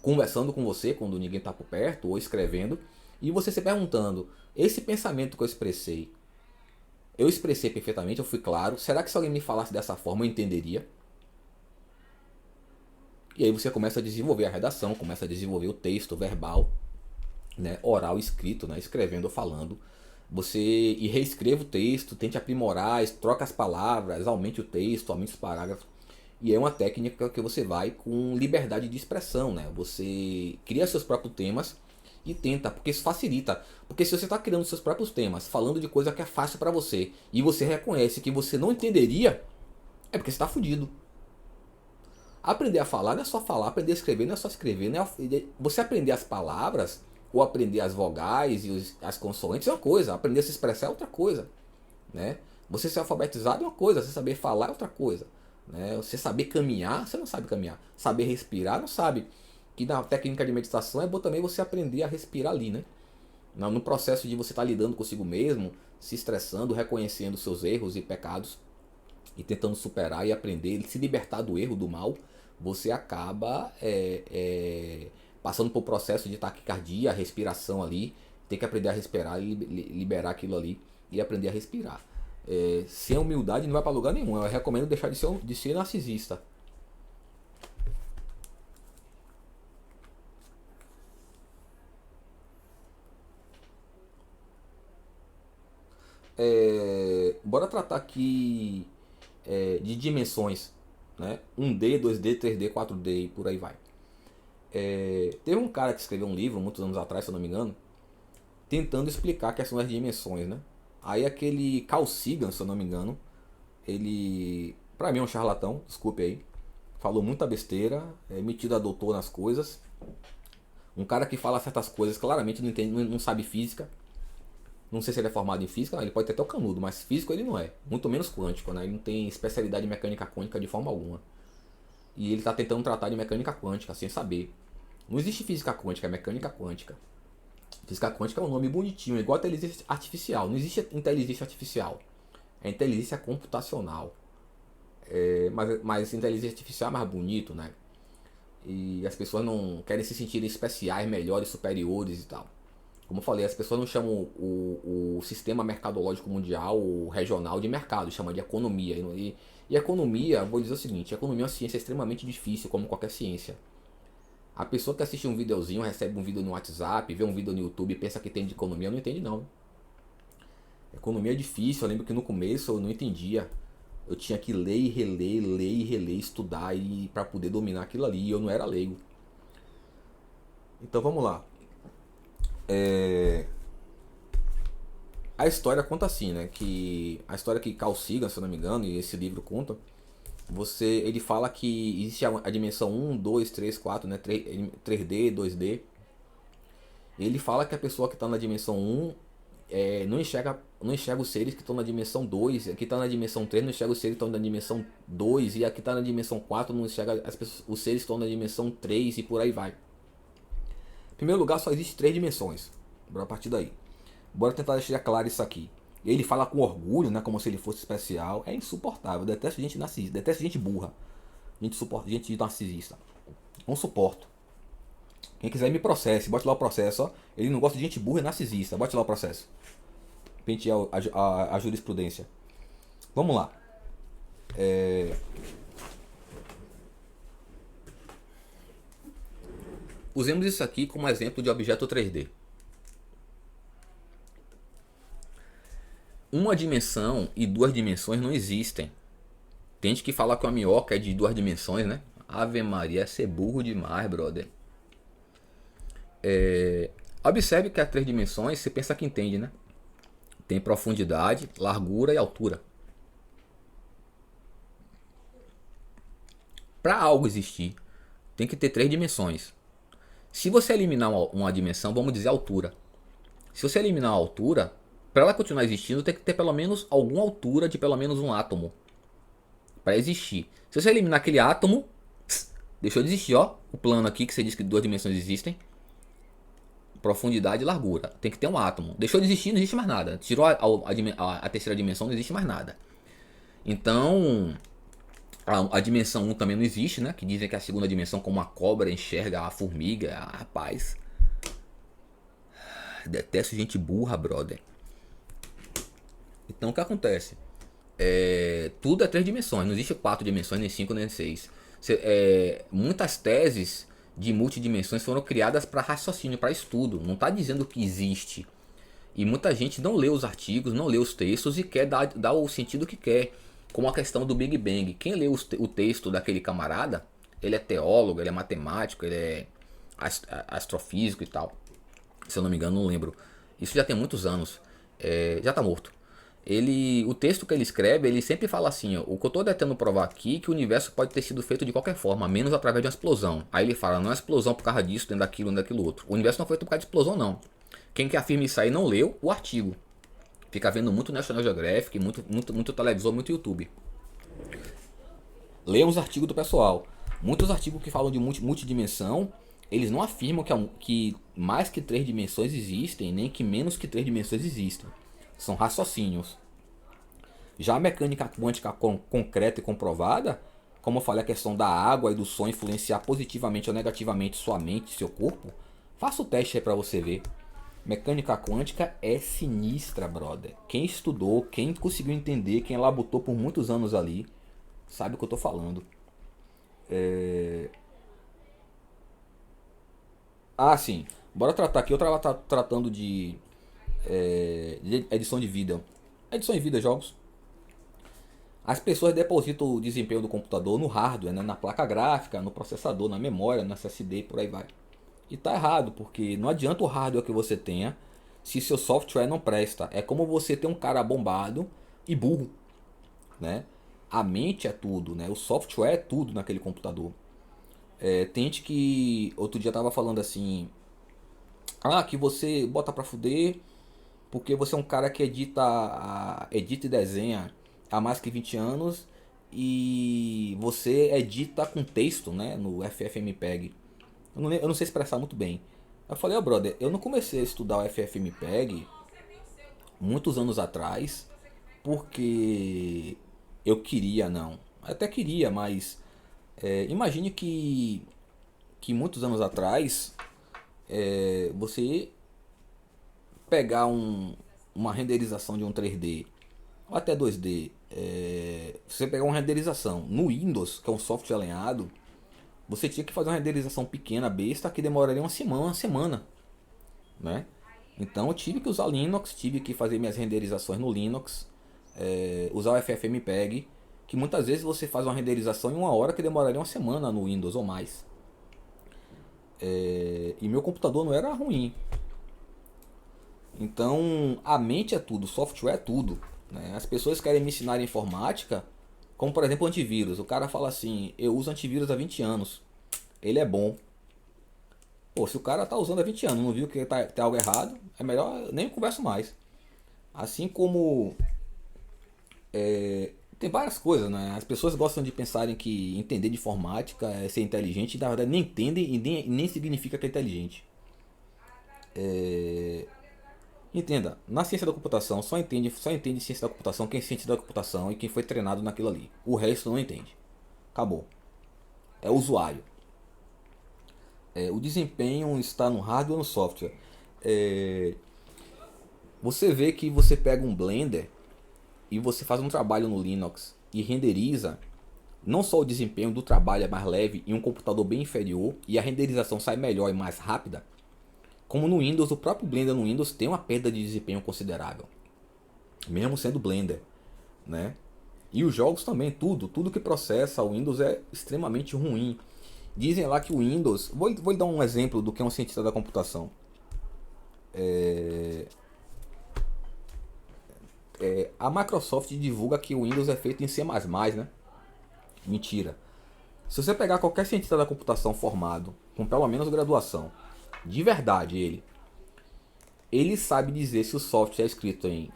conversando com você quando ninguém está por perto ou escrevendo e você se perguntando: esse pensamento que eu expressei perfeitamente, eu fui claro, será que se alguém me falasse dessa forma eu entenderia? E aí você começa a desenvolver a redação, começa a desenvolver o texto verbal, né, oral, escrito, né, escrevendo ou falando. E reescreva o texto, tente aprimorar, troca as palavras, aumente o texto, aumente os parágrafos. E é uma técnica que você vai com liberdade de expressão, né? Você cria seus próprios temas e tenta, porque isso facilita. Porque se você está criando seus próprios temas, falando de coisa que é fácil para você, e você reconhece que você não entenderia, é porque você está fudido. Aprender a falar não é só falar, aprender a escrever não é só escrever, não é você aprender as palavras ou aprender as vogais e as consoantes é uma coisa, aprender a se expressar é outra coisa, né? Você ser alfabetizado é uma coisa, você saber falar é outra coisa, né? Você saber caminhar, você não sabe caminhar, saber respirar, não sabe. Que na técnica de meditação é bom também você aprender a respirar ali, né? No processo de você estar lidando consigo mesmo, se estressando, reconhecendo seus erros e pecados e tentando superar e aprender, se libertar do erro, do mal, você acaba passando por processo de taquicardia, respiração ali, tem que aprender a respirar e liberar aquilo ali. e aprender a respirar. Sem humildade não vai para lugar nenhum. Eu recomendo deixar de ser narcisista. Bora tratar aqui de dimensões, né? 1D, 2D, 3D, 4D e por aí vai. Teve um cara que escreveu um livro muitos anos atrás, se eu não me engano, tentando explicar a questão das dimensões, né? Aí aquele Carl Sagan, se eu não me engano, ele, pra mim é um charlatão, desculpe aí, falou muita besteira, metido a doutor nas coisas. Um cara que fala certas coisas claramente não entende, não sabe física. Não sei se ele é formado em física, ele pode ter até o canudo, mas físico ele não é. Muito menos quântico, né? Ele não tem especialidade em mecânica quântica de forma alguma. E ele está tentando tratar de mecânica quântica, sem saber. Não existe física quântica, é mecânica quântica. Física quântica é um nome bonitinho, igual a inteligência artificial. Não existe inteligência artificial. É inteligência computacional. Mas inteligência artificial é mais bonito, né? E as pessoas não querem se sentir especiais, melhores, superiores e tal. Como eu falei, as pessoas não chamam o sistema mercadológico mundial, o regional, de mercado, chamam de economia. E economia, vou dizer o seguinte, economia é uma ciência extremamente difícil, como qualquer ciência. A pessoa que assiste um videozinho, recebe um vídeo no WhatsApp, vê um vídeo no YouTube e pensa que tem de economia, não entende não. Economia é difícil, eu lembro que no começo eu não entendia. Eu tinha que ler e reler, estudar para poder dominar aquilo ali, e eu não era leigo. Então vamos lá. A história conta assim, né? A história que Carl Sagan, se eu não me engano, e esse livro conta, ele fala que existe a dimensão 1, 2, 3, 4, né? 3D, 2D. Ele fala que a pessoa que está na dimensão 1 não enxerga os seres que estão na dimensão 2, a que está na dimensão 3 não enxerga os seres que estão na dimensão 2, e a que está na dimensão 4 não enxerga os seres que estão na dimensão 3 e por aí vai. Em primeiro lugar, só existe 3 dimensões. Bora partir daí. Bora tentar deixar claro isso aqui. Ele fala com orgulho, né, como se ele fosse especial. É insuportável. Eu detesto gente narcisista. Detesto gente burra. Gente narcisista. Não suporto. Quem quiser me processe. Bote lá o processo. Ó. Ele não gosta de gente burra e narcisista. Bote lá o processo. Pentear a jurisprudência. Vamos lá. Usemos isso aqui como exemplo de objeto 3D. Uma dimensão e 2 dimensões não existem. Tem gente que fala que uma minhoca é de 2 dimensões, né? Ave Maria, é ser burro demais, brother. Observe que as 3 dimensões, você pensa que entende, né? Tem profundidade, largura e altura. Para algo existir, tem que ter 3 dimensões. Se você eliminar uma dimensão, vamos dizer altura. Se você eliminar a altura, para ela continuar existindo, tem que ter pelo menos alguma altura de pelo menos um átomo para existir. Se você eliminar aquele átomo, deixou de existir, ó. O plano aqui que você diz que 2 dimensões existem. Profundidade e largura. Tem que ter um átomo. Deixou de existir, não existe mais nada. Tirou a terceira dimensão, não existe mais nada. Então, a dimensão 1 também não existe, né? Que dizem que é a segunda dimensão, como a cobra enxerga a formiga. Rapaz. Detesto gente burra, brother. Então o que acontece? Tudo é 3 dimensões. Não existe 4 dimensões, nem 5, nem 6. Muitas teses de multidimensões foram criadas para raciocínio, para estudo. Não está dizendo que existe. E muita gente não lê os artigos, não lê os textos e quer dar o sentido que quer. Como a questão do Big Bang. Quem lê o texto daquele camarada, ele é teólogo, ele é matemático, ele é astrofísico e tal. Se eu não me engano, não lembro. Isso já tem muitos anos. Já está morto. O texto que ele escreve, ele sempre fala assim, ó, o que eu estou tentando provar aqui é que o universo pode ter sido feito de qualquer forma, menos através de uma explosão. Aí ele fala, não é explosão por causa disso, dentro daquilo outro. O universo não foi feito por causa de explosão, não. Quem que afirma isso aí não leu o artigo. Fica vendo muito National Geographic, muito televisor, muito YouTube. Leia os artigos do pessoal. Muitos artigos que falam de multidimensão, eles não afirmam que mais que 3 dimensões existem, nem que menos que 3 dimensões existem. São raciocínios. Já a mecânica quântica concreta e comprovada, como eu falei, a questão da água e do som influenciar positivamente ou negativamente sua mente e seu corpo, faça o teste aí para você ver. Mecânica quântica é sinistra, brother. Quem estudou, quem conseguiu entender, quem labutou por muitos anos ali, sabe o que eu tô falando. Ah, sim. Bora tratar aqui. Eu tava tratando de edição de vida. Edição de vida, jogos. As pessoas depositam o desempenho do computador no hardware, né? Na placa gráfica, no processador, na memória, no SSD e por aí vai. E tá errado, porque não adianta o hardware que você tenha se seu software não presta. É como você ter um cara bombado e burro, né? A mente é tudo, né? O software é tudo naquele computador. Tem gente que outro dia tava falando assim, que você bota pra fuder porque você é um cara que edita e desenha há mais que 20 anos e você edita com texto, né, no FFmpeg. Eu não sei expressar muito bem. Eu falei, brother, eu não comecei a estudar o FFmpeg muitos anos atrás porque eu queria, não. Até queria, mas imagine que muitos anos atrás você pegar uma renderização de um 3D ou até 2D, você pegar uma renderização no Windows, que é um software alinhado, você tinha que fazer uma renderização pequena, besta, que demoraria uma semana, né? Então eu tive que usar Linux, tive que fazer minhas renderizações no Linux, usar o FFmpeg, que muitas vezes você faz uma renderização em uma hora que demoraria uma semana no Windows ou mais. E meu computador não era ruim. Então a mente é tudo, o software é tudo, né? As pessoas querem me ensinar informática, como por exemplo antivírus. O cara fala assim, eu uso antivírus há 20 anos, ele é bom. Pô, se o cara tá usando há 20 anos, não viu que tá algo errado, é melhor nem converso mais. Assim como tem várias coisas, né? As pessoas gostam de pensarem que entender de informática é ser inteligente, e na verdade nem entendem e nem significa que é inteligente. Entenda, na ciência da computação só entende ciência da computação quem é cientista da computação e quem foi treinado naquilo ali. O resto não entende. Acabou. É usuário. O desempenho está no hardware ou no software. É, você vê que você pega um Blender e você faz um trabalho no Linux e renderiza, não só o desempenho do trabalho é mais leve em um computador bem inferior e a renderização sai melhor e mais rápida, como no Windows, o próprio Blender no Windows tem uma perda de desempenho considerável, mesmo sendo Blender, né? E os jogos também, tudo que processa o Windows é extremamente ruim. Dizem lá que o Windows, vou lhe dar um exemplo do que é um cientista da computação. A Microsoft divulga que o Windows é feito em C++, né? Mentira. Se você pegar qualquer cientista da computação formado, com pelo menos graduação, de verdade ele sabe dizer se o software é escrito em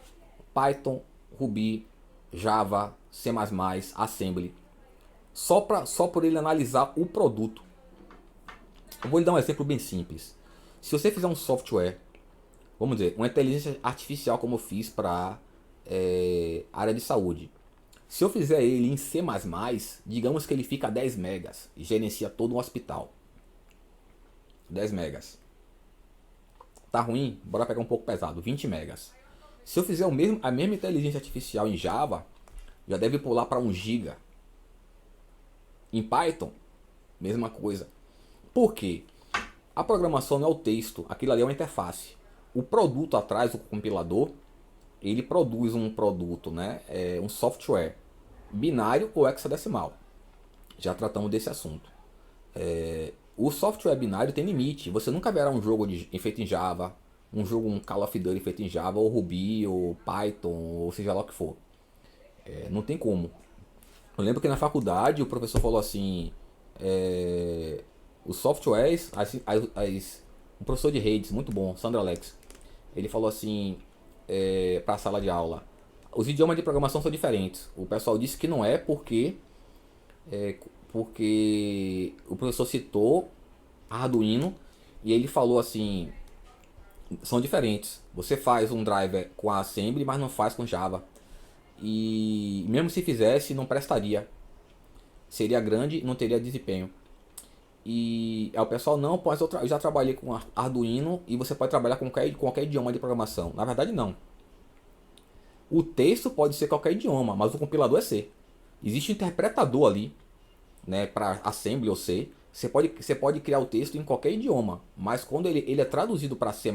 Python, Ruby, Java, C++, Assembly, só por ele analisar o produto. Eu vou lhe dar um exemplo bem simples. Se você fizer um software, vamos dizer, uma inteligência artificial como eu fiz para área de saúde. Se eu fizer ele em C++, digamos que ele fica a 10 megas e gerencia todo um hospital. 10 megas. Tá ruim? Bora pegar um pouco pesado, 20 megas. Se eu fizer a mesma inteligência artificial em Java, já deve pular para 1 giga. Em Python, mesma coisa. Por quê? A programação não é o texto, aquilo ali é uma interface. O produto atrás, o compilador, ele produz um produto, né? Um software binário ou hexadecimal. Já tratamos desse assunto. O software binário tem limite. Você nunca verá um jogo feito em Java, um Call of Duty feito em Java, ou Ruby, ou Python, ou seja lá o que for. Não tem como. Eu lembro que na faculdade o professor falou assim: os softwares, um professor de redes muito bom, Sandro Alex, ele falou assim para a sala de aula: os idiomas de programação são diferentes. O pessoal disse que não é porque o professor citou Arduino e ele falou assim: são diferentes. Você faz um driver com a Assembly, mas não faz com Java. E mesmo se fizesse, não prestaria. Seria grande e não teria desempenho. E aí o pessoal, não, mas eu já trabalhei com Arduino e você pode trabalhar com qualquer idioma de programação. Na verdade, não. O texto pode ser qualquer idioma, mas o compilador é C. Existe um interpretador ali, né, para Assembly ou C. Você pode criar o texto em qualquer idioma, mas quando ele é traduzido para C++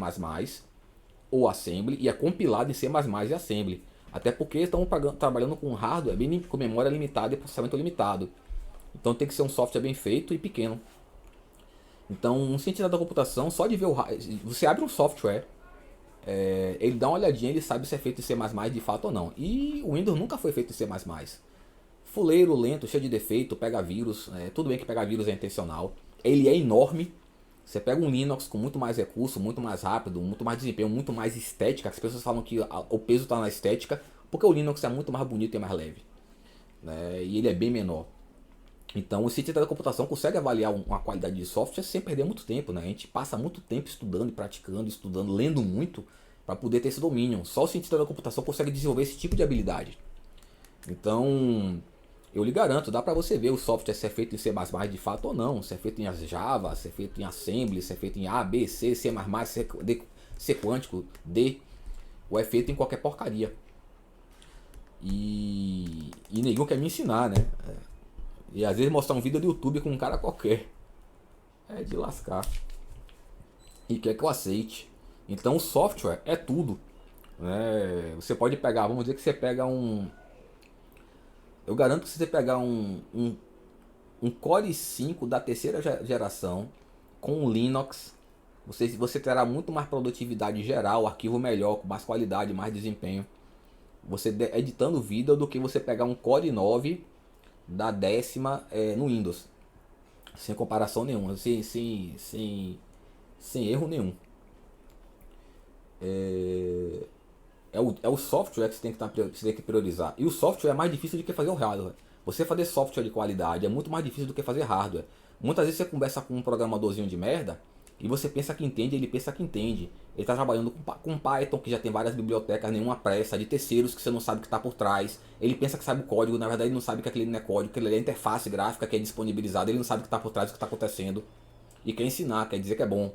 ou Assembly e é compilado em C++ e Assembly. Até porque estão trabalhando com hardware com memória limitada e processamento limitado. Então tem que ser um software bem feito e pequeno. Então, um cientista da computação, só de ver você abre um software, ele dá uma olhadinha, ele sabe se é feito em C++ de fato ou não. E o Windows nunca foi feito em C++. Fuleiro, lento, cheio de defeito, pega vírus. Tudo bem que pegar vírus é intencional. Ele é enorme. Você pega um Linux com muito mais recurso, muito mais rápido, muito mais desempenho, muito mais estética. As pessoas falam que o peso está na estética, porque o Linux é muito mais bonito e mais leve, né? E ele é bem menor. Então o cientista da computação consegue avaliar uma qualidade de software sem perder muito tempo, né? A gente passa muito tempo estudando e praticando, estudando, lendo muito para poder ter esse domínio. Só o cientista da computação consegue desenvolver esse tipo de habilidade. Então, eu lhe garanto, dá para você ver o software se é feito em C++ de fato ou não, se é feito em Java, se é feito em Assembly, se é feito em A, B, C, C++, C quântico, D, ou é feito em qualquer porcaria. E nenhum quer me ensinar, né? E às vezes mostrar um vídeo do YouTube com um cara qualquer. É de lascar. E quer que eu aceite. Então o software é tudo, né? Você pode pegar, vamos dizer que você pega um. Eu garanto que se você pegar um Core i5 da terceira geração com Linux, você terá muito mais produtividade geral, arquivo melhor, com mais qualidade, mais desempenho. Você editando vídeo do que você pegar um Core i9 da décima no Windows. Sem comparação nenhuma, sem erro nenhum. É o software que você tem que priorizar. E o software é mais difícil do que fazer o hardware. Você fazer software de qualidade é muito mais difícil do que fazer hardware. Muitas vezes você conversa com um programadorzinho de merda e você pensa que entende, ele pensa que entende. Ele está trabalhando com Python, que já tem várias bibliotecas, nenhuma pressa, de terceiros que você não sabe o que está por trás. Ele pensa que sabe o código, na verdade ele não sabe que aquele não é código, que ele é a interface gráfica que é disponibilizada, ele não sabe o que está por trás, o que está acontecendo. E quer ensinar, quer dizer que é bom.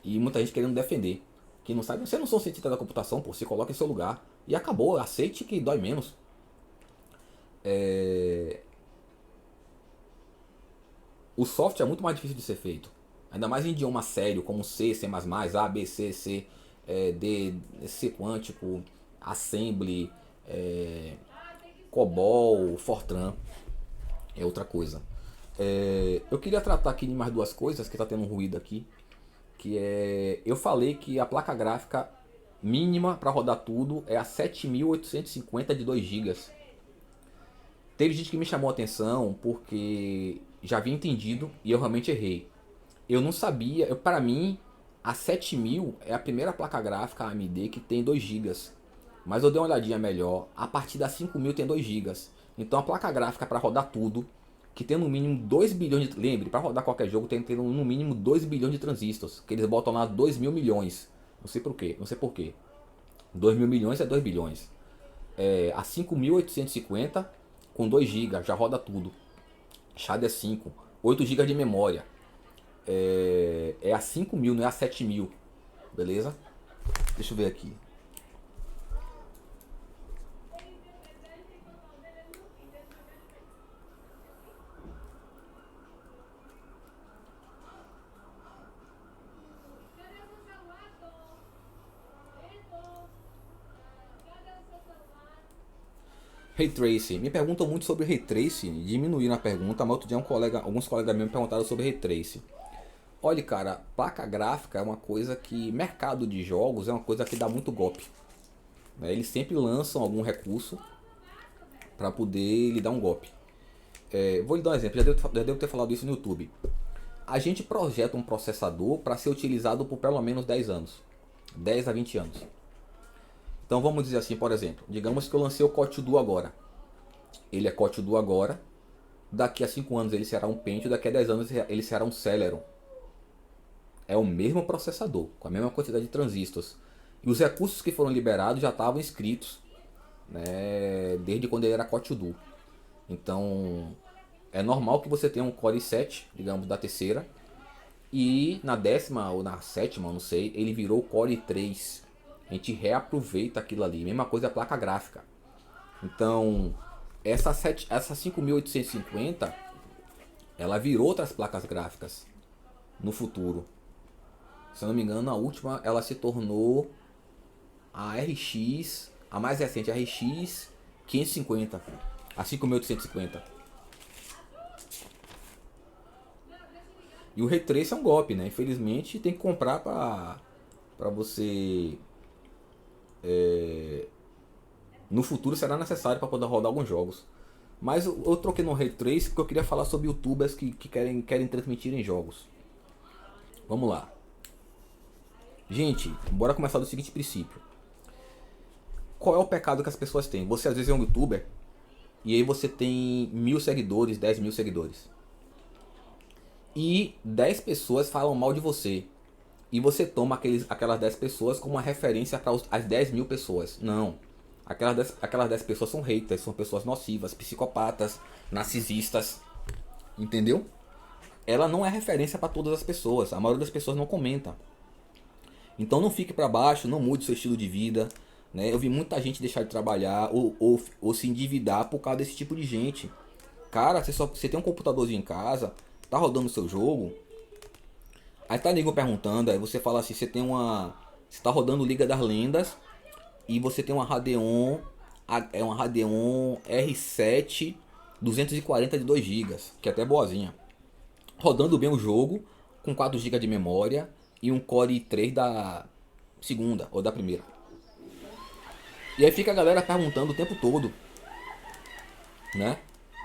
E muita gente querendo defender. Quem não sabe, você não sou cientista da computação, pô, se coloca em seu lugar. E acabou, aceite que dói menos. O software é muito mais difícil de ser feito. Ainda mais em idioma sério, como C, C++, A, B, C, D, C quântico, Assembly, COBOL, Fortran. É outra coisa. Eu queria tratar aqui de mais duas coisas, que está tendo um ruído aqui. Que é, eu falei que a placa gráfica mínima para rodar tudo é a 7850 de 2 GB. Teve gente que me chamou a atenção porque já havia entendido e eu realmente errei. Eu não sabia, para mim a 7000 é a primeira placa gráfica AMD que tem 2 GB. Mas eu dei uma olhadinha melhor, a partir da 5000 tem 2 GB. Então a placa gráfica para rodar tudo, que tem no mínimo 2 bilhões de... Lembre, para rodar qualquer jogo tem que ter no mínimo 2 bilhões de transistores, que eles botam lá 2 mil milhões. Não sei por quê, não sei por quê. 2 mil milhões é 2 bilhões. A 5850 com 2 GB já roda tudo. SHADE é 5, 8 GB de memória. É a 5000, não é a 7000. Beleza? Deixa eu ver aqui. Ray Tracing. Me perguntam muito sobre Ray Tracing. Diminuíram a pergunta, mas outro dia alguns colegas meus me perguntaram sobre Ray Tracing. Olha, cara, placa gráfica é uma coisa que... Mercado de jogos é uma coisa que dá muito golpe, né? Eles sempre lançam algum recurso para poder lhe dar um golpe. Vou lhe dar um exemplo, já devo ter falado isso no YouTube. A gente projeta um processador para ser utilizado por pelo menos 10 anos. 10 a 20 anos. Então vamos dizer assim, por exemplo, digamos que eu lancei o Core 2 agora. Ele é Core 2 agora. Daqui a 5 anos ele será um Pentium, daqui a 10 anos ele será um Celeron. É o mesmo processador, com a mesma quantidade de transistores. E os recursos que foram liberados já estavam inscritos, né, desde quando ele era Core 2. Então é normal que você tenha um Core i7, digamos, da terceira, E na 10ª ou na 7ª, não sei, ele virou Core 3. A gente reaproveita aquilo ali. Mesma coisa a placa gráfica. Então, essa 5850, ela virou outras placas gráficas no futuro. Se eu não me engano, a última ela se tornou a RX, a mais recente, a RX 550, a 5850. E o Ray Trace é um golpe, né? Infelizmente tem que comprar para você. No futuro será necessário para poder rodar alguns jogos. Mas eu troquei no Ray Trace porque eu queria falar sobre youtubers que querem transmitir em jogos. Vamos lá. Gente, bora começar do seguinte princípio. Qual é o pecado que as pessoas têm? Você às vezes é um youtuber e aí você tem 1000 seguidores, 10.000 seguidores. E 10 pessoas falam mal de você. E você toma aquelas 10 pessoas como uma referência para as 10.000 pessoas. Não. Aquelas 10 pessoas são haters, são pessoas nocivas, psicopatas, narcisistas. Entendeu? Ela não é referência para todas as pessoas. A maioria das pessoas não comenta. Então não fique para baixo, não mude seu estilo de vida. Né? Eu vi muita gente deixar de trabalhar ou se endividar por causa desse tipo de gente. Cara, você tem um computadorzinho em casa, tá rodando o seu jogo. Aí tá nego perguntando, aí você fala assim, você tá rodando Liga das Lendas e você tem uma Radeon, uma Radeon R7 240 de 2 GB, que é até boazinha. Rodando bem o jogo, com 4 GB de memória e um Core i3 da segunda ou da primeira. E aí fica a galera perguntando o tempo todo, né?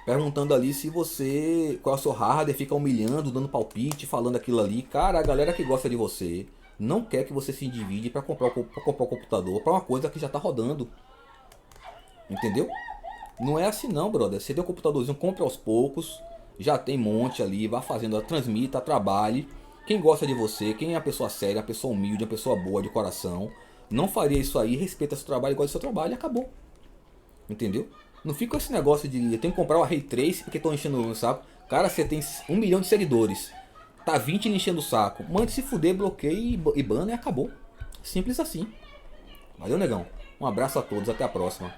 Perguntando ali se você, qual é o seu hardware, fica humilhando, dando palpite, falando aquilo ali. Cara, a galera que gosta de você não quer que você se endivide para comprar o computador para uma coisa que já tá rodando. Entendeu? Não é assim não, brother. Você tem um computadorzinho, compre aos poucos, já tem monte ali, vá fazendo, transmita, trabalhe. Quem gosta de você, quem é a pessoa séria, a pessoa humilde, a pessoa boa de coração, não faria isso aí, respeita seu trabalho, gosta do seu trabalho e acabou. Entendeu? Não fica com esse negócio de eu tenho que comprar o Ray Trace porque estão enchendo o saco. Cara, você tem 1 milhão de seguidores. Tá 20 enchendo o saco. Mande se fuder, bloqueie e bana e acabou. Simples assim. Valeu, negão. Um abraço a todos, até a próxima.